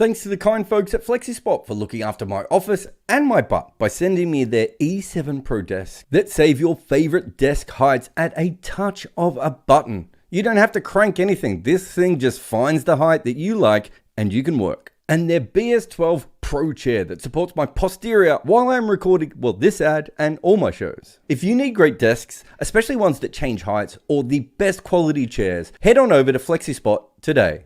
Thanks to the kind folks at FlexiSpot for looking after my office and my butt by sending me their E7 Pro desk that save your favorite desk heights at a touch of a button. You don't have to crank anything. This thing just finds the height that you like and you can work. And their BS12 Pro chair that supports my posterior while I'm recording, this ad and all my shows. If you need great desks, especially ones that change heights or the best quality chairs, head on over to FlexiSpot today.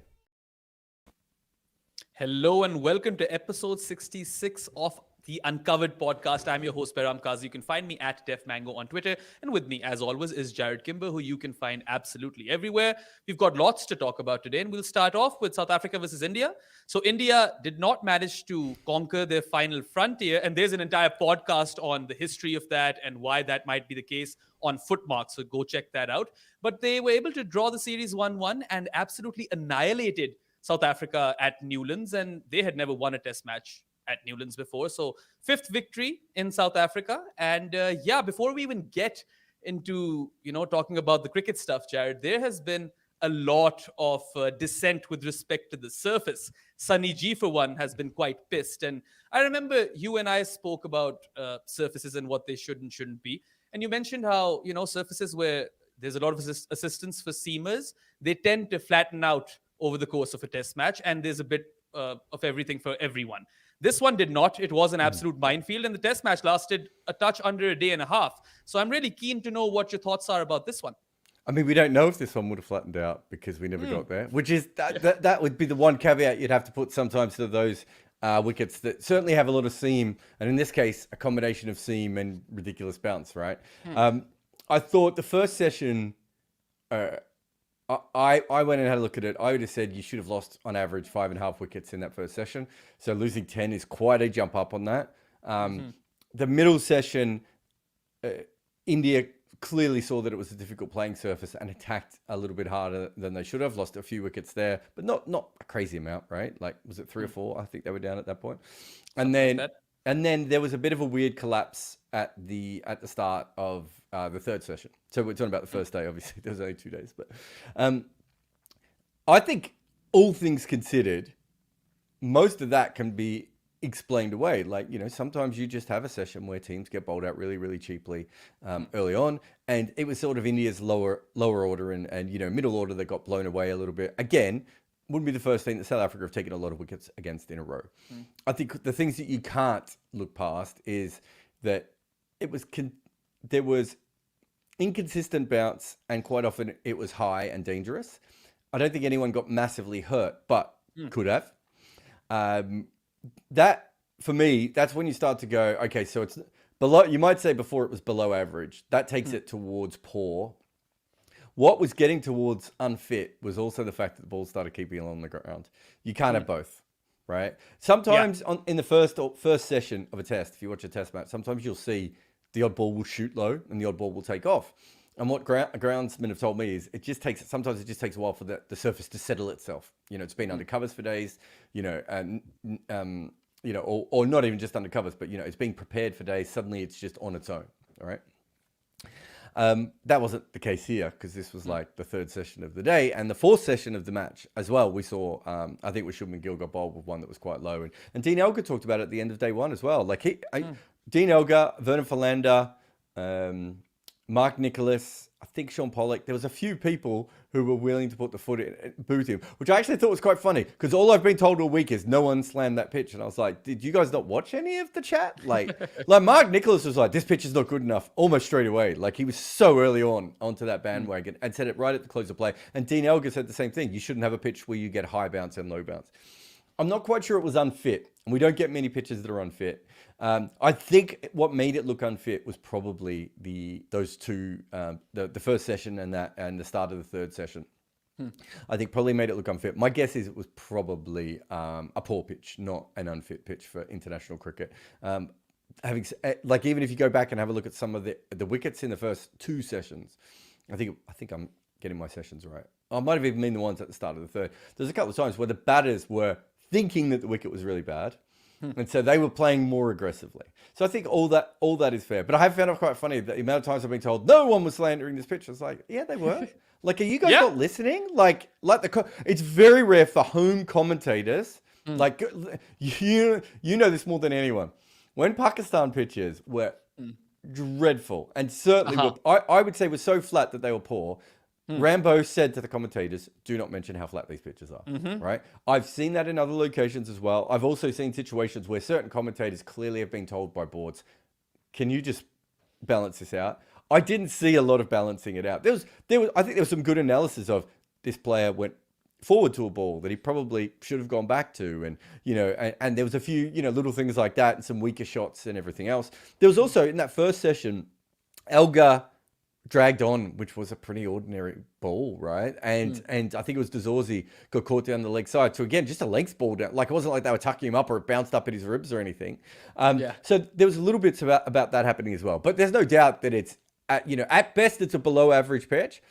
Hello and welcome to episode 66 of the Uncovered podcast. I'm your host, Behram Kazi. You can find me at DefMango on Twitter. And with me, as always, is Jared Kimber, who you can find absolutely everywhere. We've got lots to talk about today, and we'll start off with South Africa versus India. So India did not manage to conquer their final frontier, and there's an entire podcast on the history of that and why that might be the case on Footmarks, so go check that out. But they were able to draw the series 1-1 and absolutely annihilated South Africa at Newlands, and they had never won a test match at Newlands before. So fifth victory in South Africa. And before we even get into, talking about the cricket stuff, Jared, there has been a lot of dissent with respect to the surface. Sunny G, for one, has been quite pissed. And I remember you and I spoke about surfaces and what they should and shouldn't be. And you mentioned how, surfaces where there's a lot of assistance for seamers, they tend to flatten out over the course of a test match, and there's a bit of everything for everyone. This one did not. It was an absolute minefield, and the test match lasted a touch under a day and a half. So I'm really keen to know what your thoughts are about this one. I mean, we don't know if this one would have flattened out because we never got there, which is that would be the one caveat you'd have to put sometimes to those wickets that certainly have a lot of seam, and in this case, a combination of seam and ridiculous bounce, right? I thought the first session... I went and had a look at it. I would have said you should have lost on average 5.5 wickets in that first session. So losing 10 is quite a jump up on that. The middle session, India clearly saw that it was a difficult playing surface and attacked a little bit harder than they should have. Lost a few wickets there, but not a crazy amount, right? Like, was it 3 or 4? I think they were down at that point. And then there was a bit of a weird collapse at the start of the third session. So we're talking about the first day, obviously. There was only 2 days. But I think all things considered, most of that can be explained away. Like, sometimes you just have a session where teams get bowled out really, really cheaply early on. And it was sort of India's lower order and middle order that got blown away a little bit. Again, wouldn't be the first thing that South Africa have taken a lot of wickets against in a row. I think the things that you can't look past is that there was inconsistent bounce, and quite often it was high and dangerous. I don't think anyone got massively hurt, but could have. That, for me, that's when you start to go, okay, so it's below. You might say before it was below average. That takes it towards poor. What was getting towards unfit was also the fact that the ball started keeping along the ground. You can't have both, right? Sometimes in the first session of a test, if you watch a test match, sometimes you'll see the odd ball will shoot low and the odd ball will take off. And what groundsmen have told me is sometimes it just takes a while for the surface to settle itself. It's been under covers for days, or not even just under covers, but, it's being prepared for days. Suddenly it's just on its own. All right. That wasn't the case here because this was like the third session of the day and the fourth session of the match as well. We saw, I think Shubman Gill got bowled with one that was quite low. And Dean Elgar talked about it at the end of day one as well. Like Dean Elgar, Vernon Philander, Mark Nicholas, I think Sean Pollock. There was a few people who were willing to put the foot in, boot him, which I actually thought was quite funny because all I've been told all week is no one slammed that pitch. And I was like, did you guys not watch any of the chat? Like Mark Nicholas was like, this pitch is not good enough almost straight away. Like he was so early onto that bandwagon and said it right at the close of play. And Dean Elgar said the same thing. You shouldn't have a pitch where you get high bounce and low bounce. I'm not quite sure it was unfit. And we don't get many pitches that are unfit. I think what made it look unfit was probably those two, the first session and the start of the third session. I think probably made it look unfit. My guess is it was probably a poor pitch, not an unfit pitch for international cricket. Even if you go back and have a look at some of the wickets in the first two sessions, I think I'm getting my sessions right. I might have even been the ones at the start of the third. There's a couple of times where the batters were thinking that the wicket was really bad. And so they were playing more aggressively. So I think all that is fair. But I have found it quite funny that the amount of times I've been told no one was slandering this pitch. I was like, yeah, they were. Like, are you guys not listening? It's very rare for home commentators Like, you know this more than anyone. When Pakistan pitches were dreadful, and certainly I would say were so flat that they were poor, Rambo said to the commentators, do not mention how flat these pitches are, right? I've seen that in other locations as well. I've also seen situations where certain commentators clearly have been told by boards, can you just balance this out? I didn't see a lot of balancing it out. I think there was some good analysis of this player went forward to a ball that he probably should have gone back to, and and there was a few little things like that, and some weaker shots and everything else. There was also in that first session, Elgar dragged on, which was a pretty ordinary ball, right? And I think it was Dazorzi got caught down the leg side. So again, just a length ball down. Like, it wasn't like they were tucking him up or it bounced up at his ribs or anything. So there was a little bits about that happening as well. But there's no doubt that it's at best it's a below average pitch.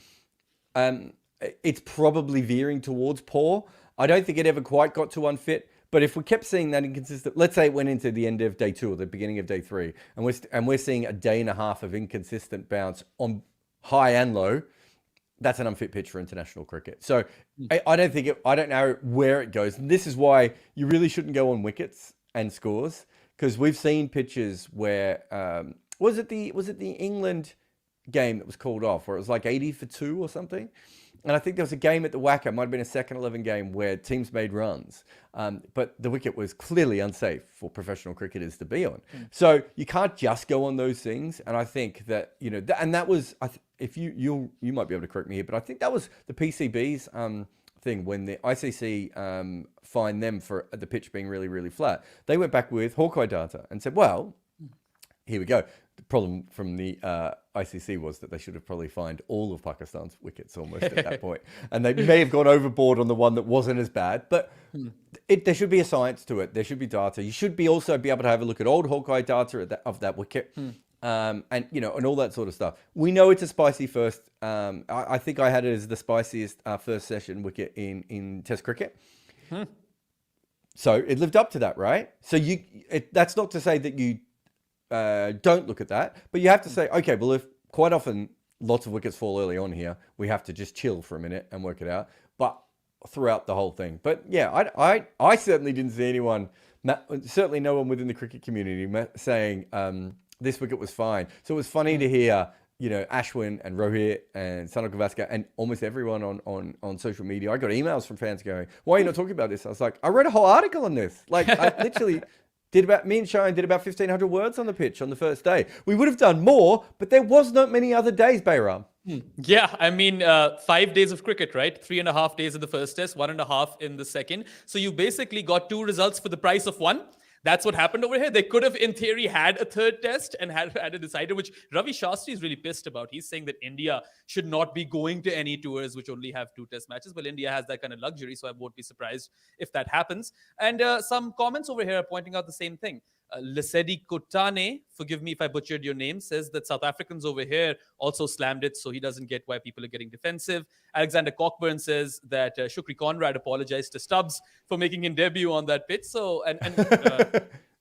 It's probably veering towards poor. I don't think it ever quite got to unfit. But if we kept seeing that inconsistent, let's say it went into the end of day 2 or the beginning of day 3, and we're seeing a day and a half of inconsistent bounce on high and low, that's an unfit pitch for international cricket. So I don't know where it goes. And this is why you really shouldn't go on wickets and scores, because we've seen pitches where was it the England game that was called off where it was like 80 for 2 or something? And I think there was a game at the WACA, it might have been a second 11 game, where teams made runs. But the wicket was clearly unsafe for professional cricketers to be on. So you can't just go on those things. And I think that, and that was, if you might be able to correct me here, but I think that was the PCB's thing when the ICC fined them for the pitch being really, really flat. They went back with Hawkeye data and said, well, here we go. The problem from the ICC was that they should have probably fined all of Pakistan's wickets almost at that point. And they may have gone overboard on the one that wasn't as bad. But there should be a science to it. There should be data. You should also be able to have a look at old Hawkeye data of that wicket. And all that sort of stuff. We know it's a spicy first. I think I had it as the spiciest first session wicket in Test cricket. So it lived up to that, right? So that's not to say that you don't look at that, but you have to say, okay, well, if quite often lots of wickets fall early on here, we have to just chill for a minute and work it out. But throughout the whole thing, but yeah, I certainly didn't see anyone, certainly no one within the cricket community saying this wicket was fine. So it was funny to hear, Ashwin and Rohit and Sanal Gavaskar and almost everyone on social media. I got emails from fans going, "Why are you not talking about this?" I was like, I wrote a whole article on this. Like, I literally. Me and Sharon did about 1,500 words on the pitch on the first day. We would have done more, but there was not many other days, Bayram. Yeah, I mean, 5 days of cricket, right? 3.5 days in the first test, 1.5 in the second. So you basically got 2 results for the price of 1. That's what happened over here. They could have, in theory, had a third test and had a decider, which Ravi Shastri is really pissed about. He's saying that India should not be going to any tours which only have 2 test matches. Well, India has that kind of luxury, so I won't be surprised if that happens. And some comments over here are pointing out the same thing. Lesedi Kotane, forgive me if I butchered your name, says that South Africans over here also slammed it, so he doesn't get why people are getting defensive. Alexander Cockburn says that Shukri Conrad apologized to Stubbs for making his debut on that pitch. So, and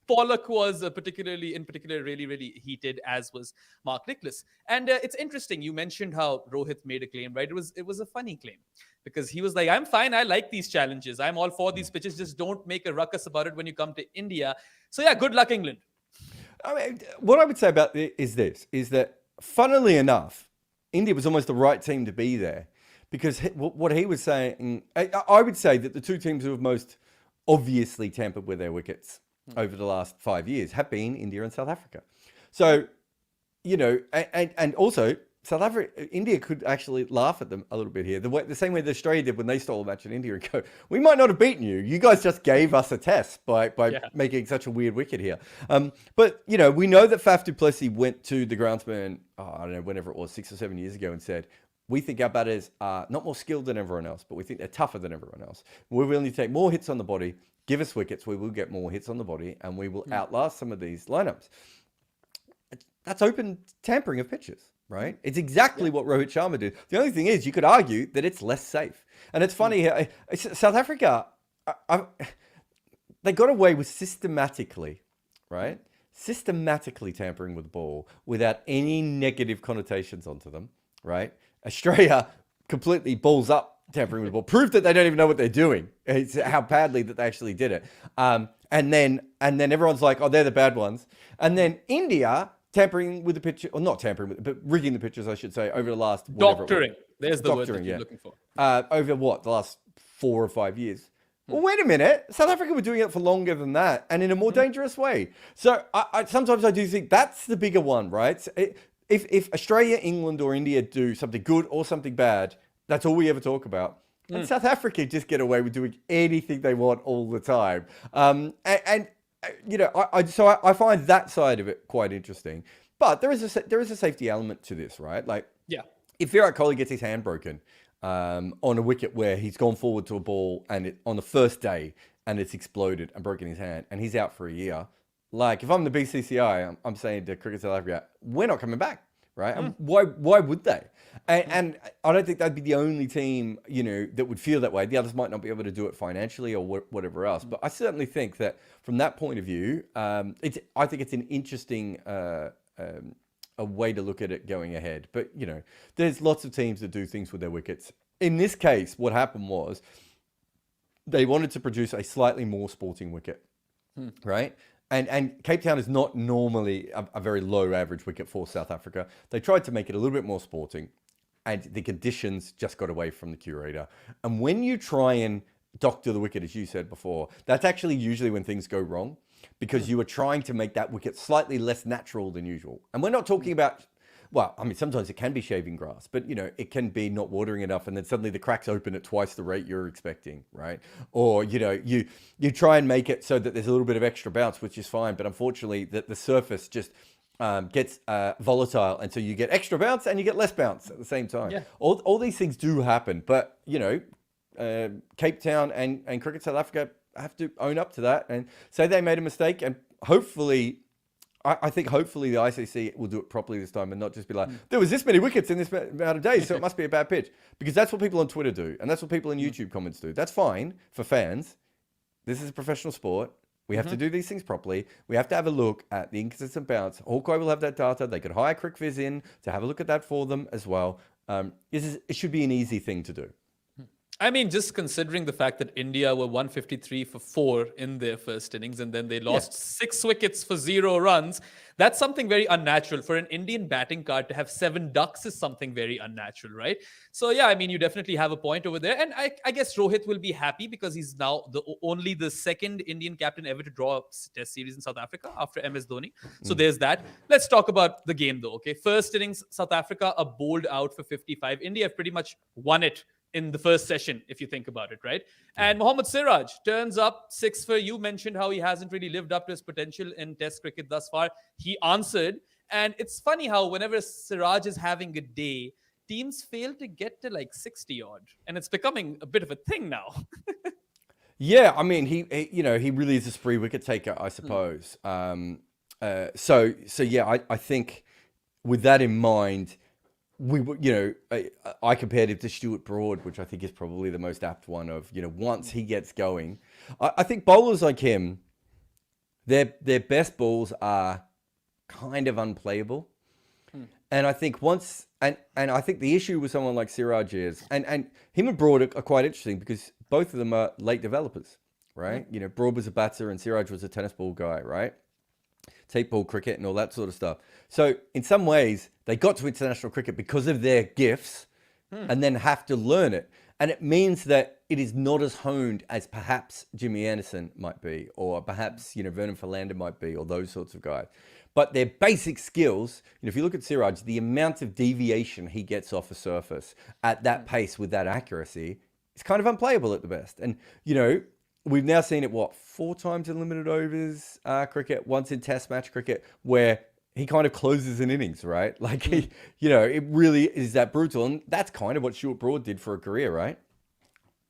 Pollock was particularly really, really heated, as was Mark Nicholas. And it's interesting. You mentioned how Rohit made a claim, right? It was a funny claim because he was like, I'm fine. I like these challenges. I'm all for these pitches. Just don't make a ruckus about it when you come to India. So yeah, good luck, England. I mean, what I would say about it is that funnily enough, India was almost the right team to be there because what he was saying, I would say that the 2 teams who have most obviously tampered with their wickets over the last 5 years have been India and South Africa. So, and also India could actually laugh at them a little bit here. The same way that Australia did when they stole a match in India and go, we might not have beaten you. You guys just gave us a test by making such a weird wicket here. But, we know that Faf du Plessis went to the groundsman, I don't know, whenever it was, 6 or 7 years ago and said, we think our batters are not more skilled than everyone else, but we think they're tougher than everyone else. We're willing to take more hits on the body, give us wickets, we will get more hits on the body, and we will outlast some of these lineups. That's open tampering of pitches, right? It's exactly what Rohit Sharma did. The only thing is, you could argue that it's less safe. And it's funny, South Africa, they got away with systematically, right? Systematically tampering with the ball without any negative connotations onto them, right? Australia completely balls up tampering with the ball. Proof that they don't even know what they're doing. It's how badly that they actually did it. And then everyone's like, oh, they're the bad ones. And then India tampering with the pitch, or not tampering with, but rigging the pitches, I should say, over the last Doctoring. There's the word that you're looking for. Over the last 4 or 5 years. Well, wait a minute. South Africa were doing it for longer than that, and in a more dangerous way. So sometimes I do think that's the bigger one, right? If Australia, England, or India do something good or something bad, that's all we ever talk about. And South Africa just get away with doing anything they want all the time. So I find that side of it quite interesting. But there is a safety element to this, right? Like, if Virat Kohli gets his hand broken on a wicket where he's gone forward to a ball and on the first day and it's exploded and broken his hand and he's out for a year, like if I'm the BCCI, I'm saying to Cricket South Africa, we're not coming back, right? And why would they? And I don't think they'd be the only team, that would feel that way. The others might not be able to do it financially or whatever else. But I certainly think that from that point of view, I think it's an interesting a way to look at it going ahead. But, there's lots of teams that do things with their wickets. In this case, what happened was they wanted to produce a slightly more sporting wicket, right? And Cape Town is not normally a very low average wicket for South Africa. They tried to make it a little bit more sporting, and the conditions just got away from the curator. And when you try and doctor the wicket, as you said before, that's actually usually when things go wrong, because you are trying to make that wicket slightly less natural than usual. And we're not talking about, well, I mean, sometimes it can be shaving grass, but, it can be not watering enough, and then suddenly the cracks open at twice the rate you're expecting, right? Or, you try and make it so that there's a little bit of extra bounce, which is fine, but unfortunately the surface just gets volatile, and so you get extra bounce and you get less bounce at the same time. Yeah. All these things do happen, but, Cape Town and Cricket South Africa have to own up to that and say they made a mistake, and hopefully... I think hopefully the ICC will do it properly this time and not just be like, there was this many wickets in this amount of days, so it must be a bad pitch. Because that's what people on Twitter do, and that's what people in YouTube comments do. That's fine for fans. This is a professional sport. We have to do these things properly. We have to have a look at the inconsistent bounce. Hawkeye will have that data. They could hire CricViz in to have a look at that for them as well. It should be an easy thing to do. I mean, just considering the fact that India were 153 for 4 in their first innings, and then they lost 6 wickets for 0 runs, that's something very unnatural. For an Indian batting card to have 7 ducks is something very unnatural, right? So, yeah, I mean, you definitely have a point over there. And I guess Rohit will be happy because he's now only the second Indian captain ever to draw a test series in South Africa after MS Dhoni. So there's that. Let's talk about the game, though, okay? First innings, South Africa, a bowled out for 55. India have pretty much won it in the first session, if you think about it, right? And Mohammad Siraj turns up 6 for. You mentioned how he hasn't really lived up to his potential in Test cricket thus far. He answered. And it's funny how whenever Siraj is having a day, teams fail to get to like 60 odd. And it's becoming a bit of a thing now. Yeah, I mean, he really is a spree wicket taker, I suppose. So yeah, I think with that in mind, I compared him to Stuart Broad, which I think is probably the most apt one of, once he gets going. I think bowlers like him, their best balls are kind of unplayable. And I think and I think the issue with someone like Siraj is, and him and Broad are quite interesting because both of them are late developers, right? Broad was a batter and Siraj was a tennis ball guy, right? Tape ball cricket and all that sort of stuff. So in some ways, they got to international cricket because of their gifts and then have to learn it. And it means that it is not as honed as perhaps Jimmy Anderson might be, or perhaps, Vernon Philander might be, or those sorts of guys. But their basic skills, if you look at Siraj, the amount of deviation he gets off a surface at that pace with that accuracy is kind of unplayable at the best. And, we've now seen it, 4 times in limited overs cricket, once in test match cricket, where he kind of closes an innings, right? Like, it really is that brutal. And that's kind of what Stuart Broad did for a career, right?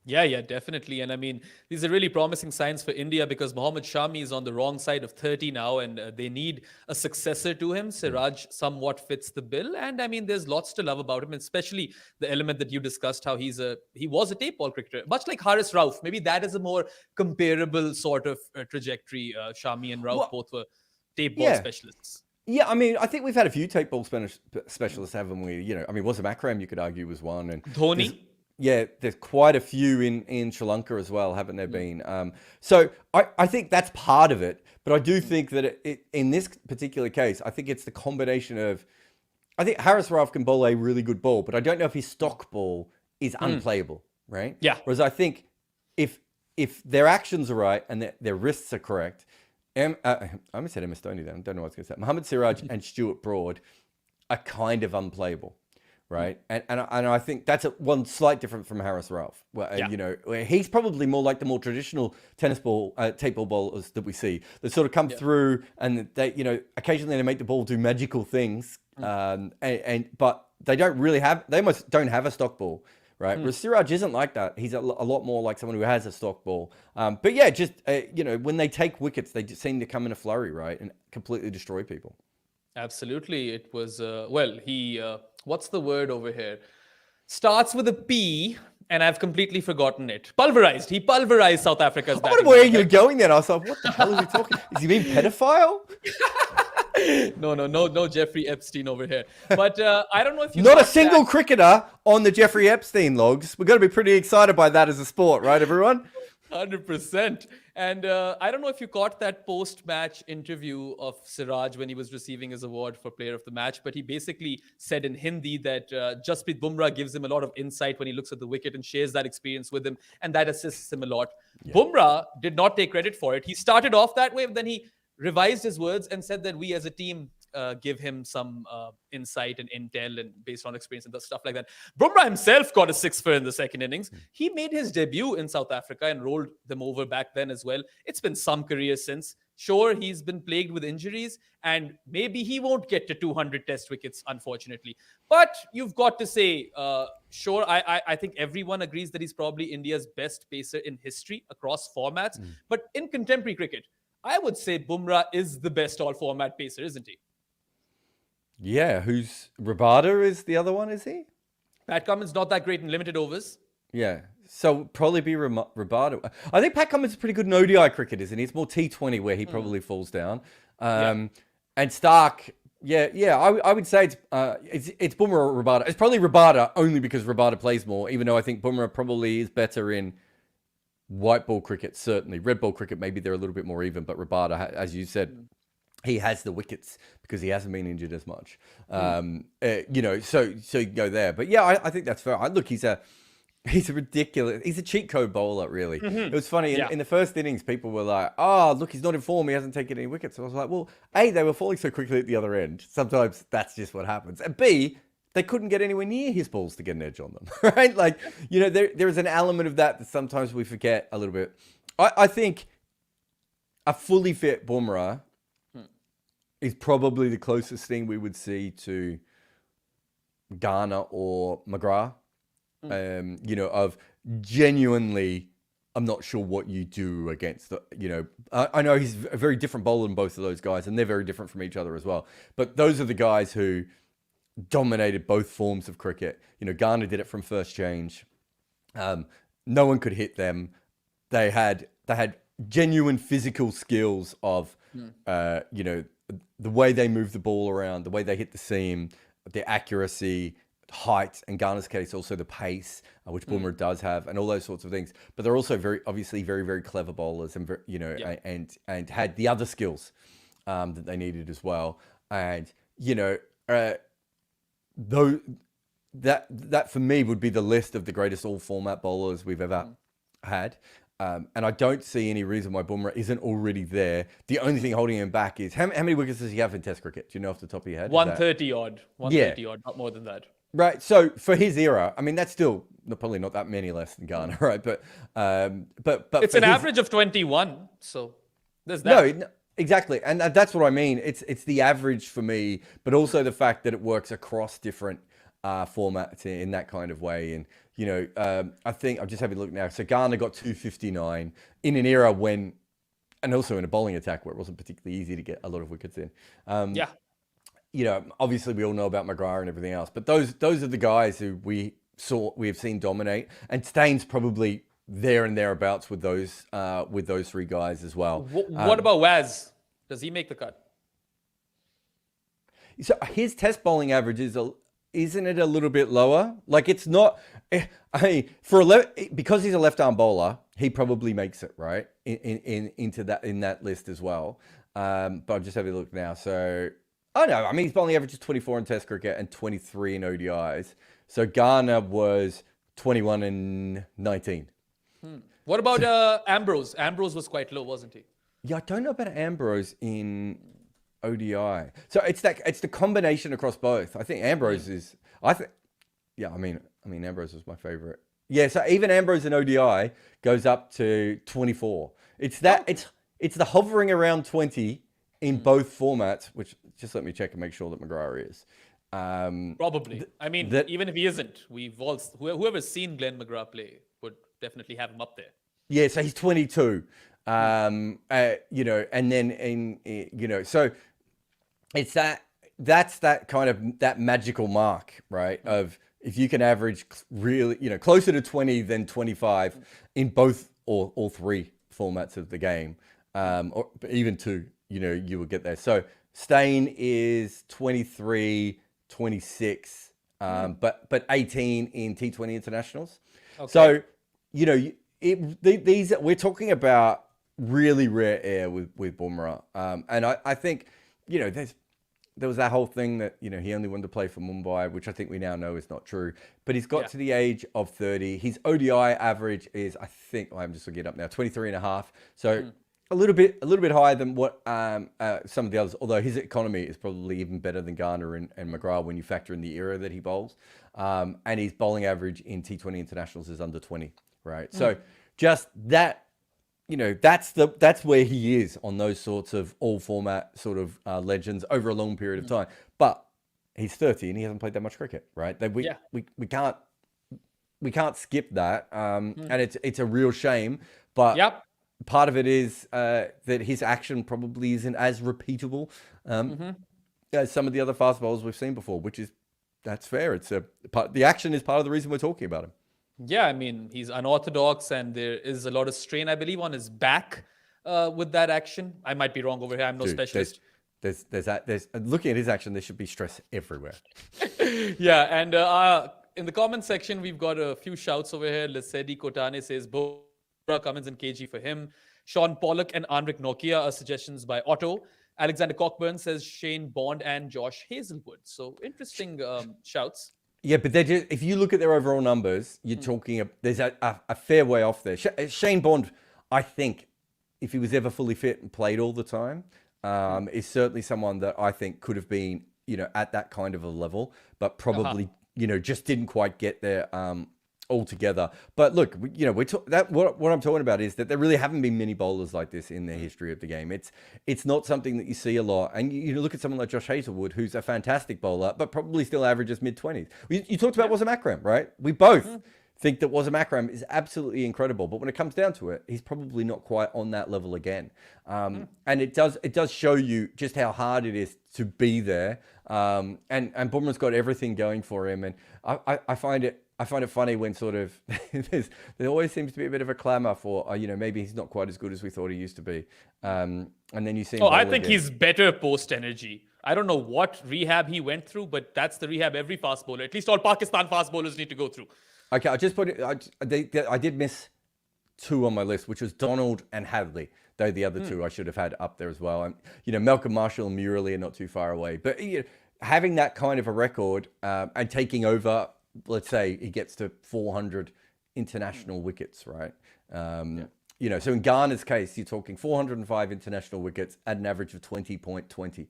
Yeah, definitely. And I mean, these are really promising signs for India because Mohammad Shami is on the wrong side of 30 now and they need a successor to him. Siraj somewhat fits the bill. And I mean, there's lots to love about him, especially the element that you discussed, how he was a tape ball cricketer, much like Haris Rauf. Maybe that is a more comparable sort of trajectory. Shami and Rauf both were tape ball specialists. Yeah, I mean, I think we've had a few tape ball specialists, haven't we? Wassim Akram, you could argue, was one. And Dhoni? Yeah, there's quite a few in Sri Lanka as well, haven't there been? So I think that's part of it, but I do think that in this particular case, I think it's the combination of, I think Haris Rauf can bowl a really good ball, but I don't know if his stock ball is unplayable, right? Yeah. Whereas I think if their actions are right and their wrists are correct, I almost said Emma Stoney then, I don't know what I was going to say. Mohammad Siraj and Stuart Broad are kind of unplayable. Right, and I think that's one slight difference from Haris Rauf. Well, you know, he's probably more like the more traditional tennis ball, tape ball bowlers that we see that sort of come through, and they, you know, occasionally they make the ball do magical things, but they don't really have, they almost don't have a stock ball, right? Whereas Siraj isn't like that. He's a lot more like someone who has a stock ball. But yeah, just you know, when they take wickets, they just seem to come in a flurry, right, and completely destroy people. Absolutely. It was, what's the word over here? Starts with a P, and I've completely forgotten it. Pulverized. He pulverized South Africa's batting. I wonder where you're going then. I was like, what the hell is he talking? Is he being pedophile? No, Jeffrey Epstein over here. But I don't know if you... Not a single cricketer on the Jeffrey Epstein logs. We've got to be pretty excited by that as a sport, right, everyone? 100%. And I don't know if you caught that post-match interview of Siraj when he was receiving his award for player of the match, but he basically said in Hindi that Jasprit Bumrah gives him a lot of insight when he looks at the wicket and shares that experience with him, and that assists him a lot. Yeah. Bumrah did not take credit for it. He started off that way, but then he revised his words and said that we as a team give him some insight and intel and based on experience and stuff like that. Bumrah himself got a 6-for in the second innings. He made his debut in South Africa and rolled them over back then as well. It's been some career since. Sure, he's been plagued with injuries and maybe he won't get to 200 test wickets, unfortunately. But you've got to say, sure, I think everyone agrees that he's probably India's best pacer in history across formats. But in contemporary cricket, I would say Bumrah is the best all-format pacer, isn't he? Yeah, who's Rabada is the other one, is he? Pat Cummins not that great in limited overs. Yeah, so probably be Rabada. I think Pat Cummins is pretty good in ODI cricket, isn't he? It's more T20 where he probably falls down. And Stark, I would say it's Bumrah or Rabada. It's probably Rabada only because Rabada plays more, even though I think Bumrah probably is better in white ball cricket, certainly. Red ball cricket, maybe they're a little bit more even, but Rabada, as you said, he has the wickets because he hasn't been injured as much. You know, so you go there. But yeah, I think that's fair. Look, he's a cheat code bowler, really. It was funny. In the first innings, people were like, oh, look, he's not in form. He hasn't taken any wickets. So I was like, well, A, they were falling so quickly at the other end. Sometimes that's just what happens. And B, they couldn't get anywhere near his balls to get an edge on them, right? Like, you know, there is an element of that sometimes we forget a little bit. I think a fully fit Bumrah is probably the closest thing we would see to Garner or McGrath. You know, of genuinely, I'm not sure what you do against the, you know, I know he's a very different bowler than both of those guys, and they're very different from each other as well. But those are the guys who dominated both forms of cricket. You know, Garner did it from first change. No one could hit them. They had genuine physical skills of, you know, the way they move the ball around, the way they hit the seam, the accuracy, height, and Garner's case also the pace, which Bumrah does have, and all those sorts of things. But they're also very very clever bowlers, and you know, and had the other skills that they needed as well. And you know, though that for me would be the list of the greatest all format bowlers we've ever had. And I don't see any reason why Bumrah isn't already there. The only thing holding him back is how many wickets does he have in Test cricket? Do you know off the top of your head? 130 odd. 130 odd, not more than that. Right. So for his era, I mean, that's still probably not that many less than Garner, right? But it's an average of 21. So there's that. No, exactly, and that's what I mean. It's the average for me, but also the fact that it works across different formats in that kind of way. And you know, I think I'm just having a look now. So Garner got 259 in an era when, and also in a bowling attack where it wasn't particularly easy to get a lot of wickets in. You know, obviously we all know about McGrath and everything else, but those are the guys who we have seen dominate, and Staines probably there and thereabouts with those three guys as well. What about Waz? Does he make the cut? So his Test bowling average is isn't it a little bit lower? Like it's not. I mean, because he's a left arm bowler, he probably makes it right into that list as well. But I'm just having a look now. So I know. I mean, he's bowling averages 24 in Test cricket and 23 in ODIs. So Garner was 21 and 19. What about Ambrose? Ambrose was quite low, wasn't he? Yeah, I don't know about Ambrose in ODI. So it's the combination across both. I think Ambrose is. Yeah. I mean, Ambrose was my favorite. Yeah. So even Ambrose in ODI goes up to 24. It's the hovering around 20 in both formats. Which just let me check and make sure that McGrath is. Probably. I mean, even if he isn't, whoever's seen Glenn McGrath play would definitely have him up there. Yeah, so he's 22. And then so it's that's that kind of that magical mark, right? Of if you can average really, closer to 20 than 25 in both or all three formats of the game, or even two, you will get there. So Stain is 23, 26, but 18 in T20 internationals. Okay. So, we're talking about really rare air with Bumrah. And I think, there was that whole thing that, he only wanted to play for Mumbai, which I think we now know is not true. But he's got to the age of 30. His ODI average is, I think, I'm just looking it up now, 23 and a half. So a little bit higher than what some of the others, although his economy is probably even better than Garner and McGrath when you factor in the era that he bowls. And his bowling average in T20 internationals is under 20, right? So just that, that's where he is on those sorts of all format sort of legends over a long period of time. But he's 30 and he hasn't played that much cricket, right? We can't skip that. And it's a real shame. But part of it is that his action probably isn't as repeatable as some of the other fast bowlers we've seen before, that's fair. The action is part of the reason we're talking about him. Yeah, I mean, he's unorthodox and there is a lot of strain, I believe, on his back with that action. I might be wrong over here. I'm no specialist. There's looking at his action, there should be stress everywhere. Yeah, and in the comment section, we've got a few shouts over here. Lesedi Kotane says, Bora, Cummins and KG for him. Sean Pollock and Anrik Nokia are suggestions by Otto. Alexander Cockburn says Shane Bond and Josh Hazelwood. So interesting shouts. Yeah, but if you look at their overall numbers, you're talking, there's a fair way off there. Shane Bond, I think, if he was ever fully fit and played all the time, is certainly someone that I think could have been, at that kind of a level, but probably, just didn't quite get there altogether. But look, what I'm talking about is that there really haven't been many bowlers like this in the history of the game. It's not something that you see a lot. And you look at someone like Josh Hazelwood, who's a fantastic bowler, but probably still averages mid-20s. You talked about Wasam Akram, right? We both think that Wasam Akram is absolutely incredible, but when it comes down to it, he's probably not quite on that level again. And it does show you just how hard it is to be there. And Bumrah's got everything going for him. And I find it funny when sort of there always seems to be a bit of a clamor for, maybe he's not quite as good as we thought he used to be. And then you see him I think he's better post energy. I don't know what rehab he went through, but that's the rehab every fast bowler, at least all Pakistan fast bowlers, need to go through. Okay, I just put it, I did miss two on my list, which was Donald and Hadley. Though the other two I should have had up there as well. And, Malcolm Marshall and Murali are not too far away. But having that kind of a record and taking over, let's say he gets to 400 international wickets, right? So in Garner's case, you're talking 405 international wickets at an average of 20.20.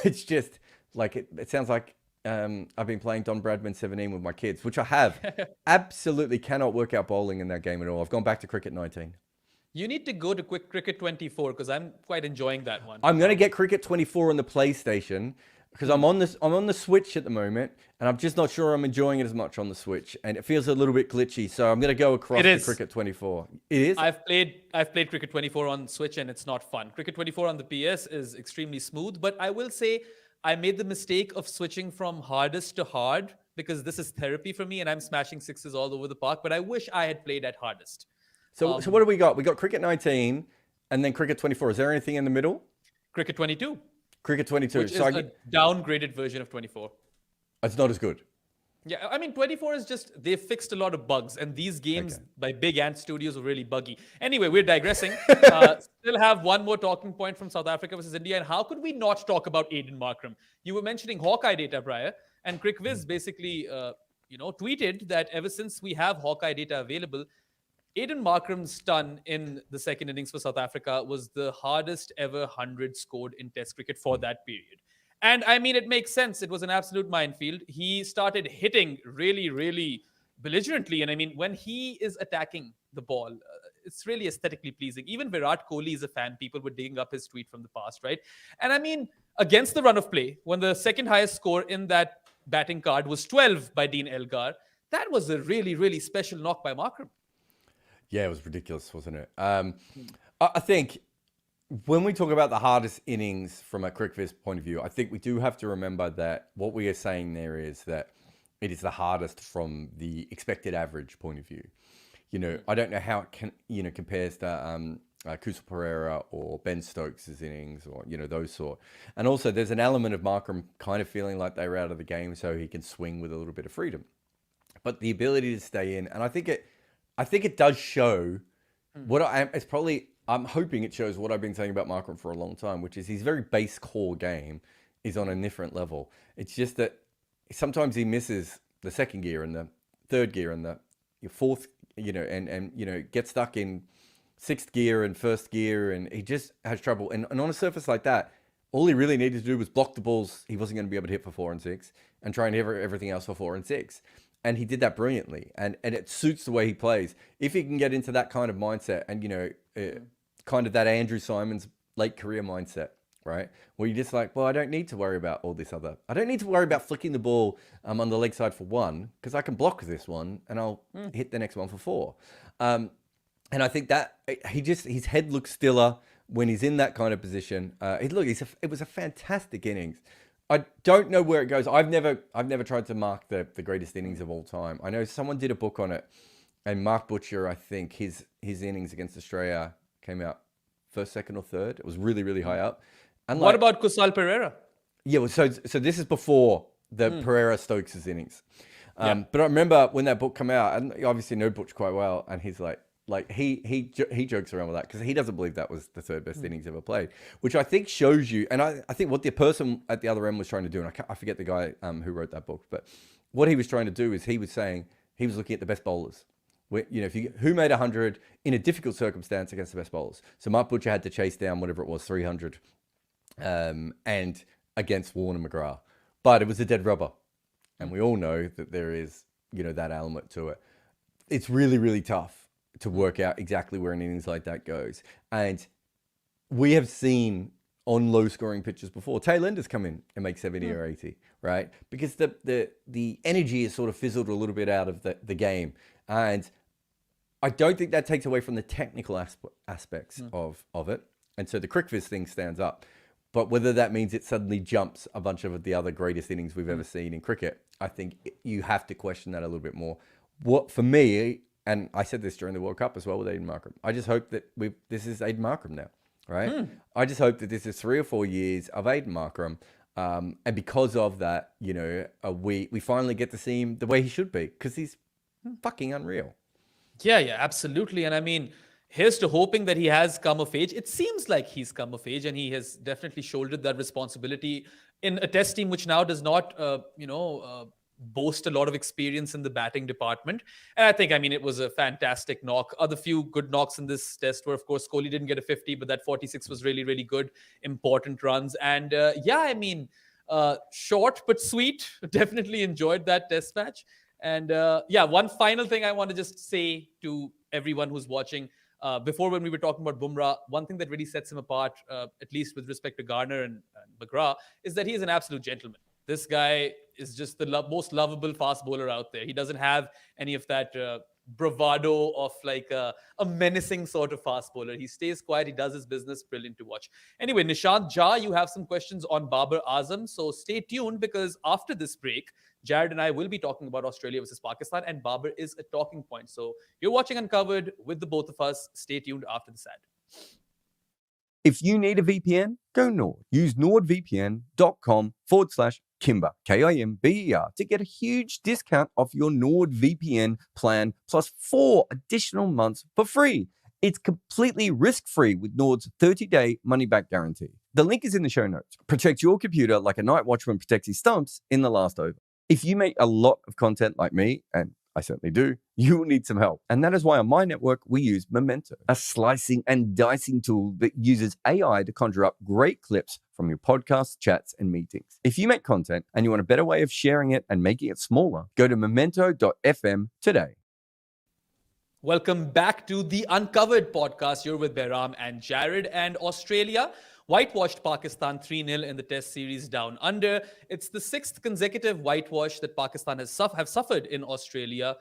It's just like, it sounds like I've been playing Don Bradman 17 with my kids, which I have. Absolutely cannot work out bowling in that game at all. I've gone back to cricket 19. You need to go to Cricket 24 because I'm quite enjoying that one. I'm going to get Cricket 24 on the PlayStation because I'm on the Switch at the moment, and I'm just not sure I'm enjoying it as much on the Switch, and it feels a little bit glitchy. So I'm going to go across to Cricket 24. It is. I've played Cricket 24 on Switch, and it's not fun. Cricket 24 on the PS is extremely smooth, but I will say I made the mistake of switching from hardest to hard because this is therapy for me, and I'm smashing sixes all over the park. But I wish I had played at hardest. So what do we got? We got Cricket 19 and then Cricket 24. Is there anything in the middle? Cricket 22. Cricket 22. Which is a downgraded version of 24. It's not as good. Yeah, I mean, 24 is just, they fixed a lot of bugs, and these games Okay. by Big Ant Studios were really buggy. Anyway, we're digressing. Still have one more talking point from South Africa versus India, and how could we not talk about Aiden Markram? You were mentioning Hawkeye data prior, and CricViz basically, tweeted that ever since we have Hawkeye data available, Aiden Markram's stun in the second innings for South Africa was the hardest ever 100 scored in Test cricket for that period. And I mean, it makes sense. It was an absolute minefield. He started hitting really, really belligerently. And I mean, when he is attacking the ball, it's really aesthetically pleasing. Even Virat Kohli is a fan. People were digging up his tweet from the past, right? And I mean, against the run of play, when the second highest score in that batting card was 12 by Dean Elgar, that was a really, really special knock by Markram. Yeah, it was ridiculous, wasn't it? I think when we talk about the hardest innings from a CricViz point of view, I think we do have to remember that what we are saying there is that it is the hardest from the expected average point of view. I don't know how it compares to Kusal Pereira or Ben Stokes' innings or, those sort. And also there's an element of Markram kind of feeling like they were out of the game so he can swing with a little bit of freedom. But the ability to stay in, and I think it does show I'm hoping it shows what I've been saying about Markram for a long time, which is his very base core game is on a different level. It's just that sometimes he misses the second gear and the third gear and the fourth, and gets stuck in sixth gear and first gear, and he just has trouble. And on a surface like that, all he really needed to do was block the balls he wasn't going to be able to hit for 4 and 6 and try and hit everything else for 4 and 6. And he did that brilliantly, and it suits the way he plays. If he can get into that kind of mindset, and kind of that Andrew Simons late career mindset, right, where you're just like, well, I don't need to worry about all this other. I don't need to worry about flicking the ball on the leg side for 1 because I can block this one and I'll hit the next one for 4. And I think that his head looks stiller when he's in that kind of position. It was a fantastic innings. I don't know where it goes. I've never tried to mark the greatest innings of all time. I know someone did a book on it, and Mark Butcher, I think his innings against Australia came out first, second, or third. It was really, really high up. And what about Kusal Pereira? Yeah, well, so this is before the Pereira Stokes' innings. But I remember when that book came out, and I obviously know Butch quite well, and he's like he jokes around with that because he doesn't believe that was the third best innings ever played, which I think shows you. And I think what the person at the other end was trying to do, and I forget the guy who wrote that book, but what he was trying to do is he was saying he was looking at the best bowlers. Who made 100 in a difficult circumstance against the best bowlers. So Mark Butcher had to chase down whatever it was, 300, and against Warner McGrath, but it was a dead rubber, and we all know that there is that element to it. It's really, really tough to work out exactly where an innings like that goes, and we have seen on low scoring pitches before tail enders come in and make 70 or 80, right? Because the energy is sort of fizzled a little bit out of the game, and I don't think that takes away from the technical aspects of it. And so the CricViz thing stands up. But whether that means it suddenly jumps a bunch of the other greatest innings we've ever seen in cricket, I think you have to question that a little bit more. What for me, and I said this during the World Cup as well with Aiden Markram, I just hope that this is Aiden Markram now, right? I just hope that this is 3 or 4 years of Aiden Markram. And because of that, we finally get to see him the way he should be, because he's fucking unreal. Yeah, absolutely. And I mean, here's to hoping that he has come of age. It seems like he's come of age, and he has definitely shouldered that responsibility in a test team which now does not, boast a lot of experience in the batting department. And I think, it was a fantastic knock. Other few good knocks in this test were, of course, Kohli didn't get a 50, but that 46 was really, really good, important runs. And short but sweet. Definitely enjoyed that test match. And one final thing I want to just say to everyone who's watching, before when we were talking about Bumrah, one thing that really sets him apart, at least with respect to Garner and McGrath, is that he is an absolute gentleman. This guy is just the most lovable fast bowler out there. He doesn't have any of that bravado of like a menacing sort of fast bowler. He stays quiet. He does his business. Brilliant to watch. Anyway, Nishant Jha, you have some questions on Babar Azam. So stay tuned, because after this break, Jared and I will be talking about Australia versus Pakistan, and Babar is a talking point. So you're watching Uncovered with the both of us. Stay tuned after this ad. If you need a VPN, go Nord. Use nordvpn.com/Kimber, Kimber, to get a huge discount off your NordVPN plan plus 4 additional months for free. It's completely risk-free with Nord's 30-day money-back guarantee. The link is in the show notes. Protect your computer like a night watchman protects his stumps in The Last Over. If you make a lot of content like me, and I certainly do, you will need some help. And that is why on my network, we use Memento, a slicing and dicing tool that uses AI to conjure up great clips from your podcasts, chats, and meetings. If you make content and you want a better way of sharing it and making it smaller, go to memento.fm today. Welcome back to the Uncovered podcast. You're with Behram and Jared, and Australia whitewashed Pakistan 3-0 in the Test series down under. It's the 6th consecutive whitewash that Pakistan have suffered in Australia,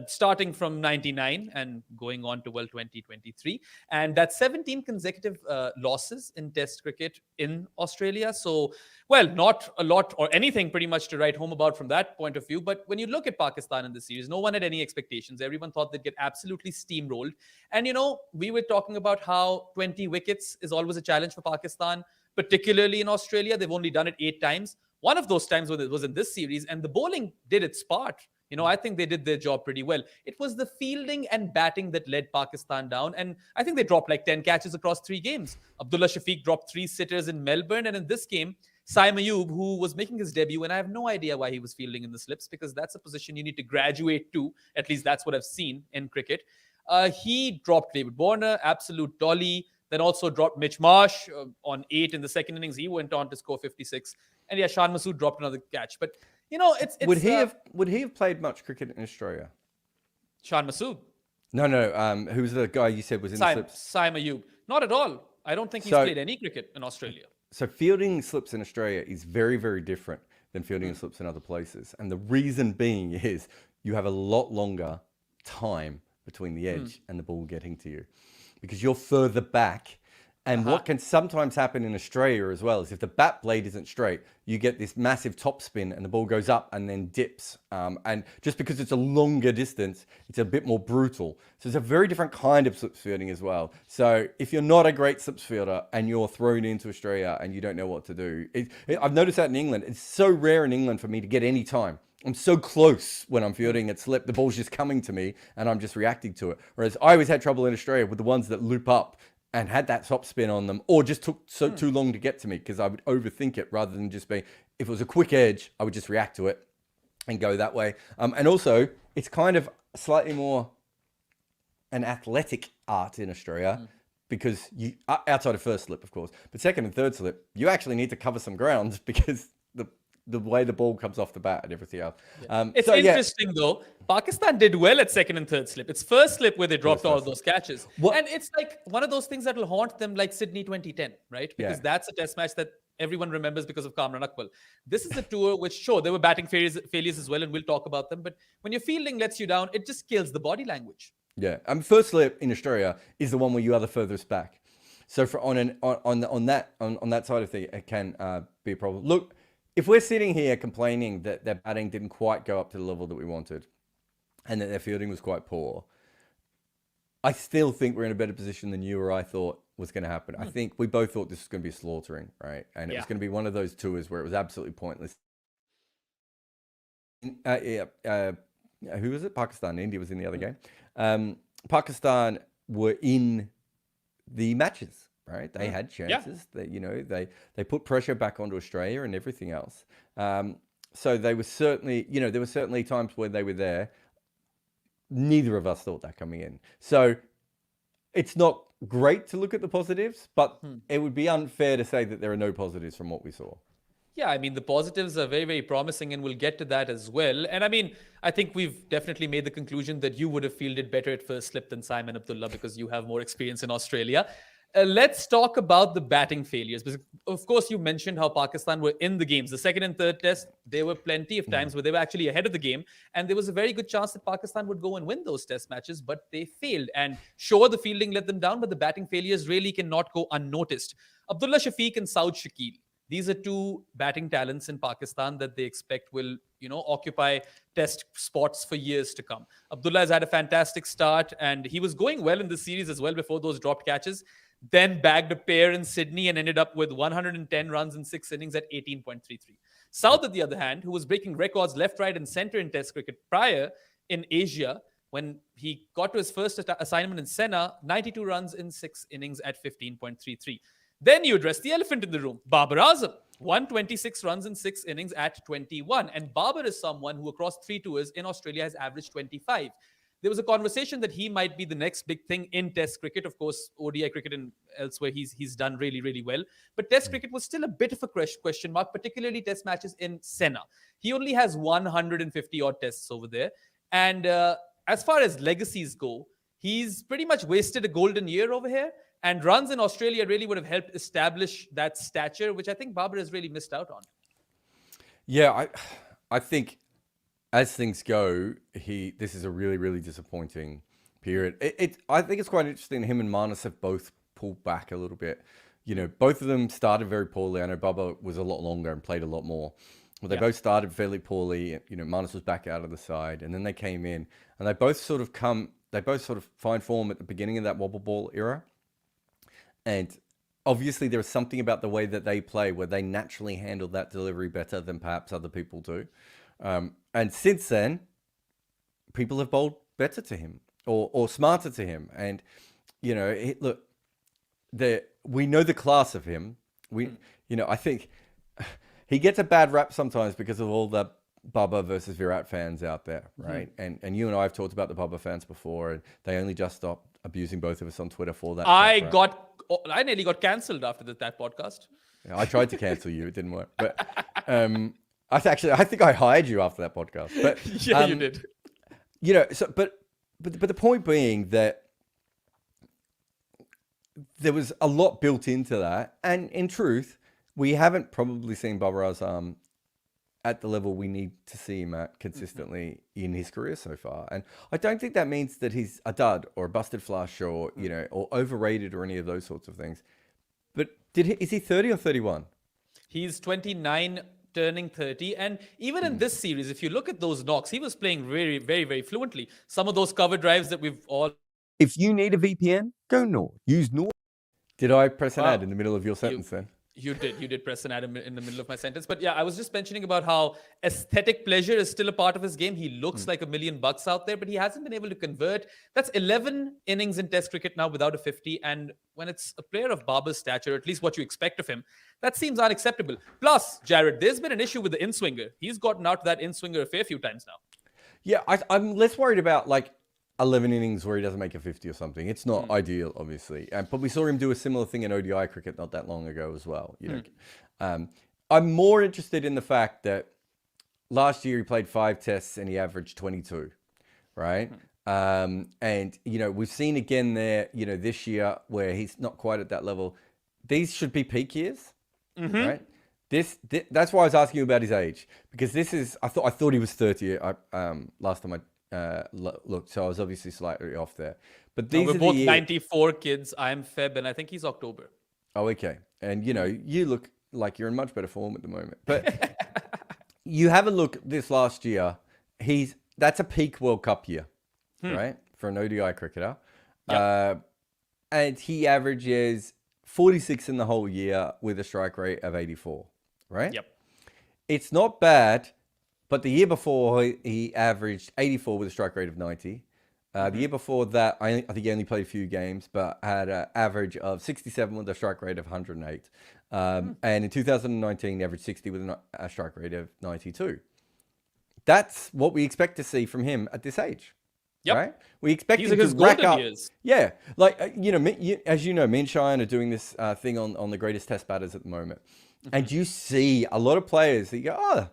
starting from 99 and going on to 2023. And that's 17 consecutive losses in Test cricket in Australia. So, not a lot or anything pretty much to write home about from that point of view. But when you look at Pakistan in this series, no one had any expectations. Everyone thought they'd get absolutely steamrolled. And, we were talking about how 20 wickets is always a challenge for Pakistan, particularly in Australia. They've only done it 8 times. One of those times was in this series, and the bowling did its part. I think they did their job pretty well. It was the fielding and batting that led Pakistan down. And I think they dropped like 10 catches across 3 games. Abdullah Shafiq dropped 3 sitters in Melbourne. And in this game, Saim Ayub, who was making his debut, and I have no idea why he was fielding in the slips, because that's a position you need to graduate to. At least that's what I've seen in cricket. He dropped David Warner, absolute dolly. Then also dropped Mitch Marsh on 8 in the second innings. He went on to score 56. And yeah, Shan Masood dropped another catch. But it's would he have played much cricket in Australia? Shan Masood? No. Who's the guy you said was in the slips? Saim Ayub. Not at all. I don't think he's played any cricket in Australia. So fielding slips in Australia is very, very different than fielding slips in other places. And the reason being is you have a lot longer time between the edge and the ball getting to you, because you're further back. And what can sometimes happen in Australia as well is if the bat blade isn't straight, you get this massive top spin and the ball goes up and then dips. And just because it's a longer distance, it's a bit more brutal. So it's a very different kind of slips fielding as well. So if you're not a great slips fielder and you're thrown into Australia and you don't know what to do, I've noticed that in England. It's so rare in England for me to get any time. I'm so close when I'm fielding at slip. The ball's just coming to me and I'm just reacting to it. Whereas I always had trouble in Australia with the ones that loop up and had that top spin on them, or just took too long to get to me because I would overthink it rather than just be, if it was a quick edge, I would just react to it and go that way. And also, it's kind of slightly more an athletic art in Australia because you, outside of first slip, of course, but second and third slip, you actually need to cover some ground because the way the ball comes off the bat and everything else. It's interesting though. Pakistan did well at second and third slip. It's first slip where they dropped all those catches. And it's like one of those things that will haunt them, like Sydney 2010, right? Because that's a test match that everyone remembers because of Kamran Akmal. This is a tour which, sure, there were batting failures as well, and we'll talk about them. But when your fielding lets you down, it just kills the body language. Yeah, first slip in Australia is the one where you are the furthest back. So for on that side of things, it can be a problem. Look, if we're sitting here complaining that their batting didn't quite go up to the level that we wanted and that their fielding was quite poor, I still think we're in a better position than you or I thought was going to happen. I think we both thought this was going to be slaughtering, right? And it was going to be one of those tours where it was absolutely pointless. Who was it? Pakistan. India was in the other game. Pakistan were in the matches. Right, they had chances. They put pressure back onto Australia and everything else. So they were certainly, there were certainly times when they were there. Neither of us thought that coming in. So it's not great to look at the positives, but it would be unfair to say that there are no positives from what we saw. Yeah, I mean, the positives are very, very promising, and we'll get to that as well. And I mean, I think we've definitely made the conclusion that you would have fielded better at first slip than Simon Abdullah because you have more experience in Australia. Let's talk about the batting failures. Because, of course, you mentioned how Pakistan were in the games. The second and third test, there were plenty of times where they were actually ahead of the game. And there was a very good chance that Pakistan would go and win those test matches, but they failed. And sure, the fielding let them down, but the batting failures really cannot go unnoticed. Abdullah Shafiq and Saud Shakil. These are 2 batting talents in Pakistan that they expect will, occupy test spots for years to come. Abdullah has had a fantastic start, and he was going well in the series as well before those dropped catches. then bagged a pair in Sydney and ended up with 110 runs in 6 innings at 18.33. South, on the other hand, who was breaking records left, right, and center in Test cricket prior in Asia, when he got to his first assignment in Senna, 92 runs in 6 innings at 15.33. Then you address the elephant in the room, Babar Azam. 126 runs in 6 innings at 21. And Babar is someone who across 3 tours in Australia has averaged 25. There was a conversation that he might be the next big thing in Test cricket. Of course, ODI cricket and elsewhere, he's done really, really well. But Test cricket was still a bit of a question mark, particularly Test matches in Senna. He only has 150 odd tests over there. And as far as legacies go, he's pretty much wasted a golden year over here. And runs in Australia really would have helped establish that stature, which I think Babar has really missed out on. Yeah, I think as things go, this is a really, really disappointing period. I think it's quite interesting. Him and Marnus have both pulled back a little bit. You know, both of them started very poorly. I know Babar was a lot longer and played a lot more. Well, they both started fairly poorly. You know, Marnus was back out of the side, and then they came in, and they both sort of find form at the beginning of that wobble ball era. And obviously there is something about the way that they play where they naturally handle that delivery better than perhaps other people do. And since then, people have bowled better to him or smarter to him. And, you know, we know the class of him. I think he gets a bad rap sometimes because of all the Bubba versus Virat fans out there, right? And you and I have talked about the Bubba fans before, and they only just stopped abusing both of us on Twitter for that. I nearly got cancelled after that podcast. Yeah, I tried to cancel you. It didn't work. But I think I hired you after that podcast. But yeah, you did. You know, but the point being that there was a lot built into that. And in truth, we haven't probably seen Babar Azam at the level we need to see him at consistently in his career so far. And I don't think that means that he's a dud or a busted flush or, you know, or overrated or any of those sorts of things. But is he 30 or 31? He's 29 turning 30. And even in this series, if you look at those knocks, he was playing very, very, very fluently. Some of those cover drives that we've all... If you need a VPN, go Nord. Use Nord. Did I press an ad in the middle of your sentence then? You did press an ad in the middle of my sentence. But yeah, I was just mentioning about how aesthetic pleasure is still a part of his game. He looks like $1 million out there, but he hasn't been able to convert. That's 11 innings in Test cricket now without a 50. And when it's a player of Babar's stature, at least what you expect of him, that seems unacceptable. Plus, Jared, there's been an issue with the in-swinger. He's gotten out to that in-swinger a fair few times now. Yeah, I'm less worried about like 11 innings where he doesn't make a 50 or something. It's not ideal, obviously. But we saw him do a similar thing in ODI cricket not that long ago as well. You know, I'm more interested in the fact that last year he played 5 tests and he averaged 22, right? And, you know, we've seen again there, you know, this year where he's not quite at that level. These should be peak years, right? That's why I was asking you about his age, because this is, I thought he was 30 last time I looked, so I was obviously slightly off there. But these we're both 94 kids. I'm Feb, and I think he's October. Oh, okay. And you know, you look like you're in much better form at the moment. But you have a look this last year. That's a peak World Cup year, right, for an ODI cricketer. Yep. And he averages 46 in the whole year with a strike rate of 84, right? Yep. It's not bad. But the year before, he averaged 84 with a strike rate of 90. The year before that, I think he only played a few games, but had an average of 67 with a strike rate of 108. And in 2019, he averaged 60 with a strike rate of 92. That's what we expect to see from him at this age. Yep. Right? We expect These him are his to rack golden up. years. Yeah. Like, you know, as you know, me and Cheyenne are doing this thing on the greatest test batters at the moment. And you see a lot of players that you go, oh,